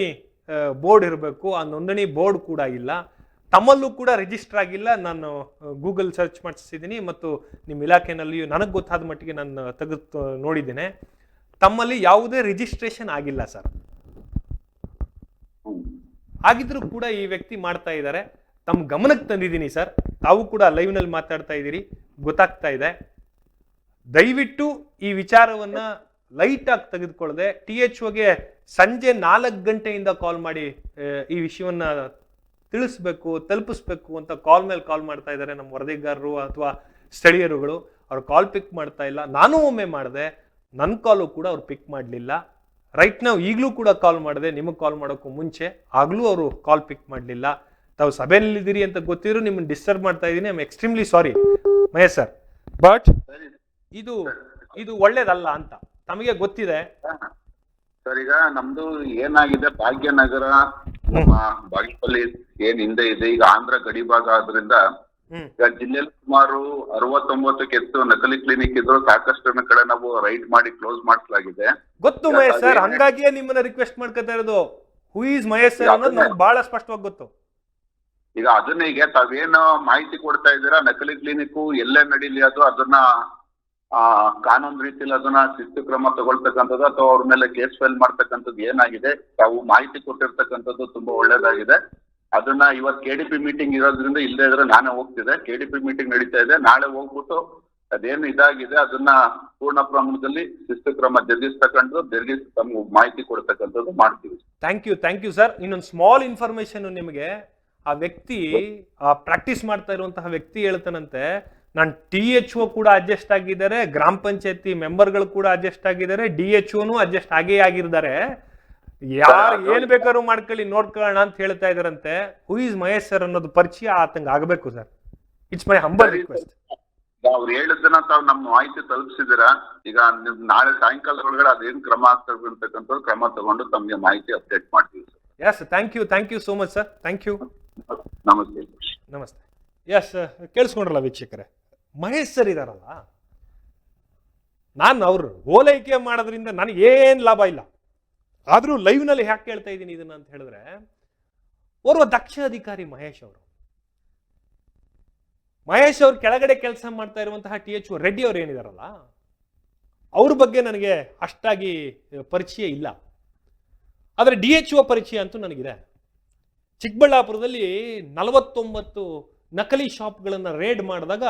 ಬೋರ್ಡ್ ಇರಬೇಕು. ಆ ನೋಂದಣಿ ಬೋರ್ಡ್ ಕೂಡ ಇಲ್ಲ, ತಮ್ಮಲ್ಲೂ ಕೂಡ ರಿಜಿಸ್ಟರ್ ಆಗಿಲ್ಲ. ನಾನು ಗೂಗಲ್ ಸರ್ಚ್ ಮಾಡಿಸಿದ್ದೀನಿ ಮತ್ತು ನಿಮ್ಮ ಇಲಾಖೆನಲ್ಲಿಯೂ ನನಗೆ ಗೊತ್ತಾದ ಮಟ್ಟಿಗೆ ನಾನು ತೆಗೆದು ನೋಡಿದ್ದೇನೆ, ತಮ್ಮಲ್ಲಿ ಯಾವುದೇ ರಿಜಿಸ್ಟ್ರೇಷನ್ ಆಗಿಲ್ಲ ಸರ್. ಆಗಿದ್ರೂ ಕೂಡ ಈ ವ್ಯಕ್ತಿ ಮಾಡ್ತಾ ಇದ್ದಾರೆ. ತಮ್ಮ ಗಮನಕ್ಕೆ ತಂದಿದ್ದೀನಿ ಸರ್, ತಾವು ಕೂಡ ಲೈವ್ನಲ್ಲಿ ಮಾತಾಡ್ತಾ ಇದ್ದೀರಿ, ಗೊತ್ತಾಗ್ತಾ ಇದೆ. ದಯವಿಟ್ಟು ಈ ವಿಚಾರವನ್ನ ಲೈಟ್ ಆಗಿ ತೆಗೆದುಕೊಳ್ಳದೆ THOಗೆ ಸಂಜೆ 4 ಗಂಟೆಯಿಂದ ಕಾಲ್ ಮಾಡಿ ಈ ವಿಷಯವನ್ನ ತಿಳಿಸ್ಬೇಕು, ತಲುಪಿಸ್ಬೇಕು ಅಂತ ಕಾಲ್ ಮೇಲೆ ಕಾಲ್ ಮಾಡ್ತಾ ಇದ್ದಾರೆ ನಮ್ಮ ವರದಿಗಾರರು ಅಥವಾ ಸ್ಥಳೀಯರುಗಳು. ಅವ್ರು ಕಾಲ್ ಪಿಕ್ ಮಾಡ್ತಾ ಇಲ್ಲ. ನಾನು ಒಮ್ಮೆ ಮಾಡಿದೆ, ನನ್ನ ಕಾಲು ಕೂಡ ಅವ್ರು ಪಿಕ್ ಮಾಡಲಿಲ್ಲ. ರೈಟ್ ನಾವು ಈಗಲೂ ಕೂಡ ಕಾಲ್ ಮಾಡಿದೆ, ನಿಮಗೆ ಕಾಲ್ ಮಾಡೋಕ್ಕೂ ಮುಂಚೆ, ಆಗಲೂ ಅವರು ಕಾಲ್ ಪಿಕ್ ಮಾಡಲಿಲ್ಲ. ತಾವು ಸಭೆಯಲ್ಲಿದ್ದೀರಿ ಅಂತ ಗೊತ್ತಿದ್ರು ನಿಮ್ಮನ್ನು ಡಿಸ್ಟರ್ಬ್ ಮಾಡ್ತಾ ಇದ್ದೀನಿ. I am extremely sorry Mahesh sir, but ಇದು ಒಳ್ಳೇದಲ್ಲ ಅಂತ ತಮಗೆ ಗೊತ್ತಿದೆ ಸರ್. ಈಗ ನಮ್ದು ಏನಾಗಿದೆ, ಭಾಗ್ಯನಗರ ನಮ್ಮ ಬಾಗೇಪಲ್ಲಿ ಏನ್ ಹಿಂದೆ ಇದೆ, ಈಗ ಆಂಧ್ರ ಗಡಿ ಭಾಗ ಆದ್ರಿಂದ ಈಗ ಜಿಲ್ಲೆಯಲ್ಲಿ ಸುಮಾರು 69 ಎತ್ತು ನಕಲಿ ಕ್ಲಿನಿಕ್ ಇದ್ರು. ಸಾಕಷ್ಟು ಕಡೆ ನಾವು ರೈಡ್ ಮಾಡಿ ಕ್ಲೋಸ್ ಮಾಡಿಸಲಾಗಿದೆ. ಗೊತ್ತು ಮಹೇಶ್ ಸರ್, ಹಂಗಾಗಿಯೇ ನಿಮ್ಮನ್ನ ರಿಕ್ವೆಸ್ಟ್ ಮಾಡ್ಕೊತಾ ಇರೋದು. ಹೂ ಇಸ್ ಮಹೇಶ್ ಸರ್ ಅನ್ನೋದು ನಮ್ಗೆ ಬಹಳ ಸ್ಪಷ್ಟವಾಗಿ ಗೊತ್ತು. ಈಗ ಅದನ್ನ ಈಗ ತಾವೇನು ಮಾಹಿತಿ ಕೊಡ್ತಾ ಇದ್ದೀರಾ, ನಕಲಿ ಕ್ಲಿನಿಕ್ ಎಲ್ಲೇ ನಡೀಲಿ ಅದು ಅದನ್ನ ಕಾನೂನು ರೀತಿಯಲ್ಲಿ ಅದನ್ನ ಶಿಸ್ತು ಕ್ರಮ ತಗೊಳ್ತಕ್ಕಂಥದ್ದು ಅಥವಾ ಅವ್ರ ಮೇಲೆ ಕೇಸ್ ಫೈಲ್ ಮಾಡ್ತಕ್ಕಂಥದ್ದು ಏನಾಗಿದೆ, ತಾವು ಮಾಹಿತಿ ಕೊಟ್ಟಿರ್ತಕ್ಕಂಥದ್ದು ತುಂಬಾ ಒಳ್ಳೇದಾಗಿದೆ. ಅದನ್ನ ಇವತ್ತು KDP ಮೀಟಿಂಗ್ ಇರೋದ್ರಿಂದ ಇಲ್ಲದೆ ಇದ್ರೆ ನಾನೇ ಹೋಗ್ತಿದ್ದೆ. KDP ಮೀಟಿಂಗ್ ನಡೀತಾ ಇದೆ, ನಾಳೆ ಹೋಗ್ಬಿಟ್ಟು ಅದೇನು ಇದಾಗಿದೆ ಅದನ್ನ ಪೂರ್ಣ ಪ್ರಮಾಣದಲ್ಲಿ ಶಿಸ್ತು ಕ್ರಮ ಜರುಗಿಸಿ ತಮ್ಗೆ ಮಾಹಿತಿ ಕೊಡ್ತಕ್ಕಂಥದ್ದು ಮಾಡ್ತೀವಿ. Thank you sir. ಇನ್ನೊಂದು ಸ್ಮಾಲ್ ಇನ್ಫಾರ್ಮೇಶನ್ ನಿಮಗೆ. ಆ ವ್ಯಕ್ತಿ ಪ್ರಾಕ್ಟೀಸ್ ಮಾಡ್ತಾ ಇರುವಂತಹ ವ್ಯಕ್ತಿ ಹೇಳ್ತಾನಂತೆ, ನಾನು THO ಕೂಡ ಅಡ್ಜಸ್ಟ್ ಆಗಿದ್ದಾರೆ, ಗ್ರಾಮ ಪಂಚಾಯತಿ ಮೆಂಬರ್ಗಳು ಕೂಡ ಅಡ್ಜಸ್ಟ್ ಆಗಿದ್ದಾರೆ, DHOನು ಅಡ್ಜಸ್ಟ್ ಆಗೇ ಆಗಿದ್ದಾರೆ, ಯಾರು ಏನ್ ಬೇಕಾದ್ರೂ ಮಾಡ್ಕೊಳ್ಳಿ ನೋಡ್ಕೊಳ್ಳೋಣ ಅಂತ ಹೇಳ್ತಾ ಇದಾರಂತೆ. ಹೂ ಇಸ್ ಮಹೇಶ್ ಸರ್ ಅನ್ನೋದು ಪರಿಚಯ ಆತಂಗ ಆಗಬೇಕು sir. It's my humble request. ಅವ್ರು ಹೇಳಿದ್ದನ್ನ ತಾವು ನಮ್ಮ ಮಾಹಿತಿ ತಲುಪಿಸಿದಿರಾ. ಈಗ ನಾಳೆ ಸಾಯಂಕಾಲ ಒಳಗಡೆ ಅದೇನ್ ಕ್ರಮ ಆಗ್ತದೆ ಅಂತಕ್ಕಂಥದ್ದು ಕ್ರಮ ತಗೊಂಡು ತಮಗೆ ಮಾಹಿತಿ ಅಪ್ಡೇಟ್ ಮಾಡ್ತೀವಿ sir. Yes, thank you so much sir. Thank you. ನಮಸ್ತೆ. ಎಸ್, ಕೇಳಿಸ್ಕೊಂಡ್ರಲ್ಲ ವೀಕ್ಷಕರೇ, ಮಹೇಶ್ ಸರ್ ಇದಾರಲ್ಲ, ನಾನು ಅವ್ರು ಓಲೈಕೆ ಮಾಡೋದ್ರಿಂದ ನನಗೆ ಏನ್ ಲಾಭ ಇಲ್ಲ. ಆದ್ರೂ ಲೈವ್ ನಲ್ಲಿ ಯಾಕೆ ಕೇಳ್ತಾ ಇದ್ದೀನಿ ಇದನ್ನ ಅಂತ ಹೇಳಿದ್ರೆ, ಓರ್ವ ದಕ್ಷ ಅಧಿಕಾರಿ ಮಹೇಶ್ ಅವ್ರು ಕೆಳಗಡೆ ಕೆಲಸ ಮಾಡ್ತಾ ಇರುವಂತಹ THO ರೆಡ್ಡಿ ಅವ್ರು ಏನಿದಾರಲ್ಲ, ಅವ್ರ ಬಗ್ಗೆ ನನಗೆ ಅಷ್ಟಾಗಿ ಪರಿಚಯ ಇಲ್ಲ. ಆದರೆ DHO ಪರಿಚಯ ಅಂತೂ ನನಗಿದೆ. ಚಿಕ್ಕಬಳ್ಳಾಪುರದಲ್ಲಿ 49 ನಕಲಿ ಶಾಪ್ಗಳನ್ನ ರೇಡ್ ಮಾಡಿದಾಗ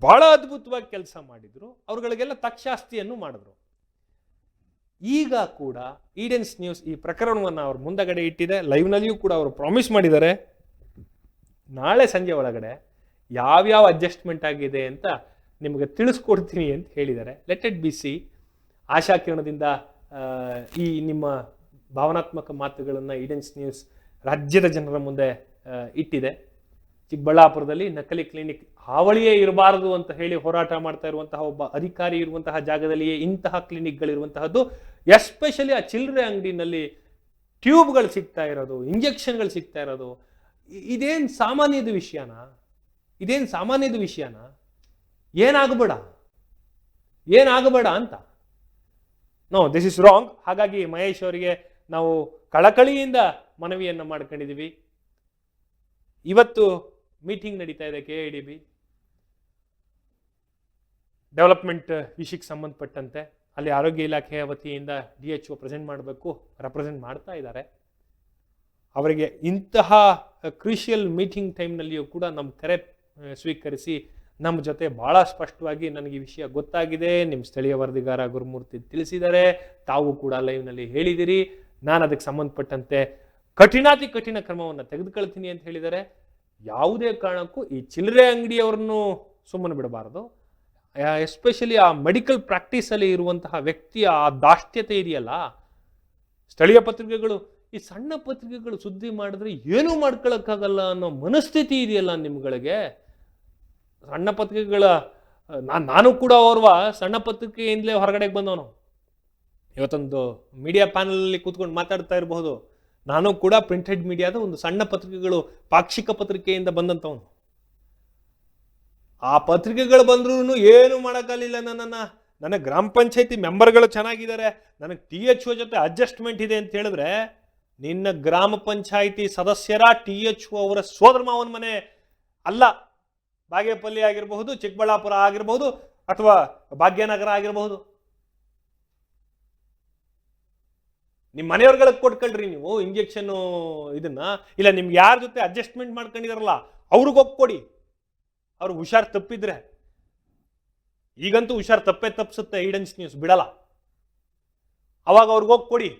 ಬಹಳ ಅದ್ಭುತವಾಗಿ ಕೆಲಸ ಮಾಡಿದ್ರು. ಅವ್ರಗಳಿಗೆಲ್ಲ ತಕ್ಷಾಸ್ತಿಯನ್ನು ಮಾಡಿದ್ರು. ಈಗ ಕೂಡ ಈಡೆನ್ಸ್ ನ್ಯೂಸ್ ಈ ಪ್ರಕರಣವನ್ನು ಅವ್ರ ಮುಂದಗಡೆ ಇಟ್ಟಿದೆ. ಲೈವ್ನಲ್ಲಿಯೂ ಕೂಡ ಅವರು ಪ್ರಾಮಿಸ್ ಮಾಡಿದ್ದಾರೆ, ನಾಳೆ ಸಂಜೆ ಒಳಗಡೆ ಯಾವ್ಯಾವ ಅಡ್ಜಸ್ಟ್ಮೆಂಟ್ ಆಗಿದೆ ಅಂತ ನಿಮಗೆ ತಿಳಿಸ್ಕೊಡ್ತೀನಿ ಅಂತ ಹೇಳಿದ್ದಾರೆ. Let it be see. ಆಶಾಕಿರಣದಿಂದ ಈ ನಿಮ್ಮ ಭಾವನಾತ್ಮಕ ಮಾತುಗಳನ್ನು ಈಡೆನ್ಸ್ ನ್ಯೂಸ್ ರಾಜ್ಯದ ಜನರ ಮುಂದೆ ಇಟ್ಟಿದೆ. ಚಿಕ್ಕಬಳ್ಳಾಪುರದಲ್ಲಿ ನಕಲಿ ಕ್ಲಿನಿಕ್ ಹಾವಳಿಯೇ ಇರಬಾರದು ಅಂತ ಹೇಳಿ ಹೋರಾಟ ಮಾಡ್ತಾ ಇರುವಂತಹ ಒಬ್ಬ ಅಧಿಕಾರಿ ಇರುವಂತಹ ಜಾಗದಲ್ಲಿಯೇ ಇಂತಹ ಕ್ಲಿನಿಕ್ಗಳಿರುವಂತಹದ್ದು. ಎಸ್ಪೆಷಲಿ ಆ ಚಿಲ್ಲರೆ ಅಂಗಡಿನಲ್ಲಿ ಟ್ಯೂಬ್ಗಳು ಸಿಗ್ತಾ ಇರೋದು, ಇಂಜೆಕ್ಷನ್ಗಳು ಸಿಗ್ತಾ ಇರೋದು, ಇದೇನು ಸಾಮಾನ್ಯದ ವಿಷಯನಾ? ಏನಾಗಬೇಡ ಅಂತ. No, this is wrong. ಹಾಗಾಗಿ ಮಹೇಶ್ ಅವರಿಗೆ ನಾವು ಕಳಕಳಿಯಿಂದ ಮನವಿಯನ್ನು ಮಾಡ್ಕೊಂಡಿದ್ದೀವಿ. ಇವತ್ತು ಮೀಟಿಂಗ್ ನಡೀತಾ ಇದೆ KIDB ಡೆವಲಪ್ಮೆಂಟ್ ವಿಷಯಕ್ಕೆ ಸಂಬಂಧಪಟ್ಟಂತೆ. ಅಲ್ಲಿ ಆರೋಗ್ಯ ಇಲಾಖೆಯ ವತಿಯಿಂದ DHO ಪ್ರೆಸೆಂಟ್ ಮಾಡಬೇಕು, ರೆಪ್ರೆಸೆಂಟ್ ಮಾಡ್ತಾ ಇದ್ದಾರೆ. ಅವರಿಗೆ ಇಂತಹ ಕ್ರೂಷಿಯಲ್ ಮೀಟಿಂಗ್ ಟೈಮ್ನಲ್ಲಿಯೂ ಕೂಡ ನಮ್ಮ ಕರೆ ಸ್ವೀಕರಿಸಿ ನಮ್ಮ ಜೊತೆ ಬಹಳ ಸ್ಪಷ್ಟವಾಗಿ ನನಗೆ ಈ ವಿಷಯ ಗೊತ್ತಾಗಿದೆ, ನಿಮ್ಮ ಸ್ಥಳೀಯ ವರದಿಗಾರ ಗುರುಮೂರ್ತಿ ತಿಳಿಸಿದ್ದಾರೆ, ತಾವು ಕೂಡ ಲೈವ್ನಲ್ಲಿ ಹೇಳಿದಿರಿ, ನಾನು ಅದಕ್ಕೆ ಸಂಬಂಧಪಟ್ಟಂತೆ ಕಠಿಣ ಕ್ರಮವನ್ನು ತೆಗೆದುಕೊಳ್ತೀನಿ ಅಂತ ಹೇಳಿದ್ದಾರೆ. ಯಾವುದೇ ಕಾರಣಕ್ಕೂ ಈ ಚಿಲ್ಲರೆ ಅಂಗಡಿಯವರನ್ನು ಸುಮ್ಮನೆ ಬಿಡಬಾರದು. ಎಸ್ಪೆಷಲಿ ಆ ಮೆಡಿಕಲ್ ಪ್ರಾಕ್ಟೀಸಲ್ಲಿ ಇರುವಂತಹ ವ್ಯಕ್ತಿಯ ಆ ದಾಷ್ಟ್ಯತೆ ಇದೆಯಲ್ಲ. ಸ್ಥಳೀಯ ಪತ್ರಿಕೆಗಳು, ಈ ಸಣ್ಣ ಪತ್ರಿಕೆಗಳು ಸುದ್ದಿ ಮಾಡಿದ್ರೆ ಏನೂ ಮಾಡ್ಕೊಳಕ್ಕಾಗಲ್ಲ ಅನ್ನೋ ಮನಸ್ಥಿತಿ ಇದೆಯಲ್ಲ ನಿಮ್ಗಳಿಗೆ. ಸಣ್ಣ ಪತ್ರಿಕೆಗಳ ನಾನು ಕೂಡ ಓರ್ವ ಸಣ್ಣ ಪತ್ರಿಕೆಯಿಂದಲೇ ಹೊರಗಡೆಗೆ ಬಂದವನು. ಇವತ್ತೊಂದು ಮೀಡಿಯಾ ಪ್ಯಾನಲಲ್ಲಿ ಕೂತ್ಕೊಂಡು ಮಾತಾಡ್ತಾ ಇರಬಹುದು. ನಾನು ಕೂಡ ಪ್ರಿಂಟೆಡ್ ಮೀಡಿಯಾದ ಒಂದು ಸಣ್ಣ ಪತ್ರಿಕೆಗಳು, ಪಾಕ್ಷಿಕ ಪತ್ರಿಕೆಯಿಂದ ಬಂದಂಥವನು. ಆ ಪತ್ರಿಕೆಗಳು ಬಂದ್ರೂ ಏನು ಮಾಡೋಕ್ಕಾಗಲಿಲ್ಲ ನನ್ನ ಗ್ರಾಮ ಪಂಚಾಯತಿ ಮೆಂಬರ್ಗಳು ಚೆನ್ನಾಗಿದ್ದಾರೆ, ನನಗೆ THO ಜೊತೆ ಅಡ್ಜಸ್ಟ್ಮೆಂಟ್ ಇದೆ ಅಂತ ಹೇಳಿದ್ರೆ ನಿನ್ನ ಗ್ರಾಮ ಪಂಚಾಯಿತಿ ಸದಸ್ಯರ THO ಅವರ ಸೋದರ ಮಾವನ ಮನೆ ಅಲ್ಲ. ಬಾಗೇಪಲ್ಲಿ ಆಗಿರಬಹುದು, ಚಿಕ್ಕಬಳ್ಳಾಪುರ ಆಗಿರಬಹುದು, ಅಥವಾ ಭಾಗ್ಯನಗರ ಆಗಿರಬಹುದು. ನಿಮ್ಮ ಮನೆಯವ್ರಗಳಿಗೆ ಕೊಟ್ಕೊಳ್ರಿ ನೀವು ಇಂಜೆಕ್ಷನ್ ಇದನ್ನ. ಇಲ್ಲ ನಿಮ್ಗೆ ಯಾರ ಜೊತೆ ಅಡ್ಜಸ್ಟ್ಮೆಂಟ್ ಮಾಡ್ಕೊಂಡಿದಾರಲ್ಲ ಅವ್ರಿಗೆ ಹೋಗ್ಕೊಡಿ. ಅವ್ರಿಗೆ ಹುಷಾರ್ ತಪ್ಪಿದ್ರೆ, ಈಗಂತೂ ಹುಷಾರ್ ತಪ್ಪಿಸುತ್ತೆ ಈಡನ್ಸ್ ನ್ಯೂಸ್ ಬಿಡಲ್ಲ. ಅವಾಗ ಅವ್ರಿಗೆ ಹೋಗ್ಕೊಡಿ.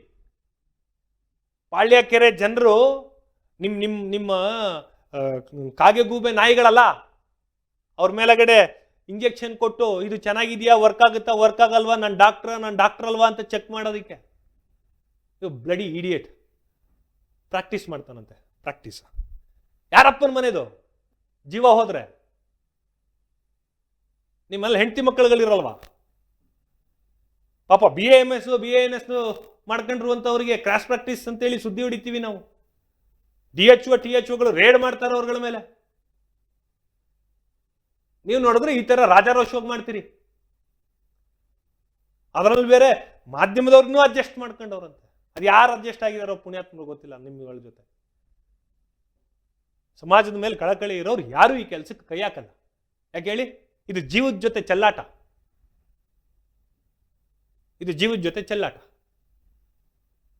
ಪಾಳ್ಯಕೆರೆ ಜನರು ನಿಮ್ಮ ಕಾಗೆ ಗೂಬೆ ನಾಯಿಗಳಲ್ಲ. ಅವ್ರ ಮೇಲಗಡೆ ಇಂಜೆಕ್ಷನ್ ಕೊಟ್ಟು ಇದು ಚೆನ್ನಾಗಿದೆಯಾ, ವರ್ಕ್ ಆಗುತ್ತಾ, ವರ್ಕ್ ಆಗಲ್ವಾ, ನಾನು ಡಾಕ್ಟರ್ ಅಲ್ವಾ ಅಂತ ಚೆಕ್ ಮಾಡೋದಕ್ಕೆ. ಬ್ಲಡಿ ಇಡಿಯೇಟ್ ಪ್ರಾಕ್ಟೀಸ್ ಮಾಡ್ತಾನಂತೆ. ಪ್ರಾಕ್ಟೀಸ್ ಯಾರಪ್ಪನ ಮನೆದು? ಜೀವ ಹೋದ್ರೆ ನಿಮ್ಮಲ್ಲಿ ಹೆಂಡತಿ ಮಕ್ಕಳುಗಳಿರಲ್ವಾ? ಪಾಪ BAMS BANS ಮಾಡ್ಕೊಂಡಿರುವಂಥವ್ರಿಗೆ ಕ್ರಾಸ್ ಪ್ರಾಕ್ಟೀಸ್ ಅಂತೇಳಿ ಸುದ್ದಿ ಹೊಡಿತೀವಿ ನಾವು. THOಗಳು ರೇಡ್ ಮಾಡ್ತಾರೆ ಅವ್ರಗಳ ಮೇಲೆ. ನೀವು ನೋಡಿದ್ರೆ ಈ ತರ ರಾಜಾರೋಷವಾಗಿ ಮಾಡ್ತೀರಿ. ಅದರಲ್ಲಿ ಬೇರೆ ಮಾಧ್ಯಮದವ್ರನ್ನೂ ಅಡ್ಜಸ್ಟ್ ಮಾಡ್ಕೊಂಡವ್ರಂತೆ. ಅದು ಯಾರು ಅಡ್ಜಸ್ಟ್ ಆಗಿದಾರೋ ಪುಣ್ಯಾತ್ಮರು ಗೊತ್ತಿಲ್ಲ ನಿಮ್ಗಳ ಜೊತೆ. ಸಮಾಜದ ಮೇಲೆ ಕಳಕಳಿ ಇರೋರು ಯಾರು ಈ ಕೆಲಸಕ್ಕೆ ಕೈ ಹಾಕಲ್ಲ. ಯಾಕೆ ಹೇಳಿ? ಇದು ಜೀವದ ಜೊತೆ ಚೆಲ್ಲಾಟ.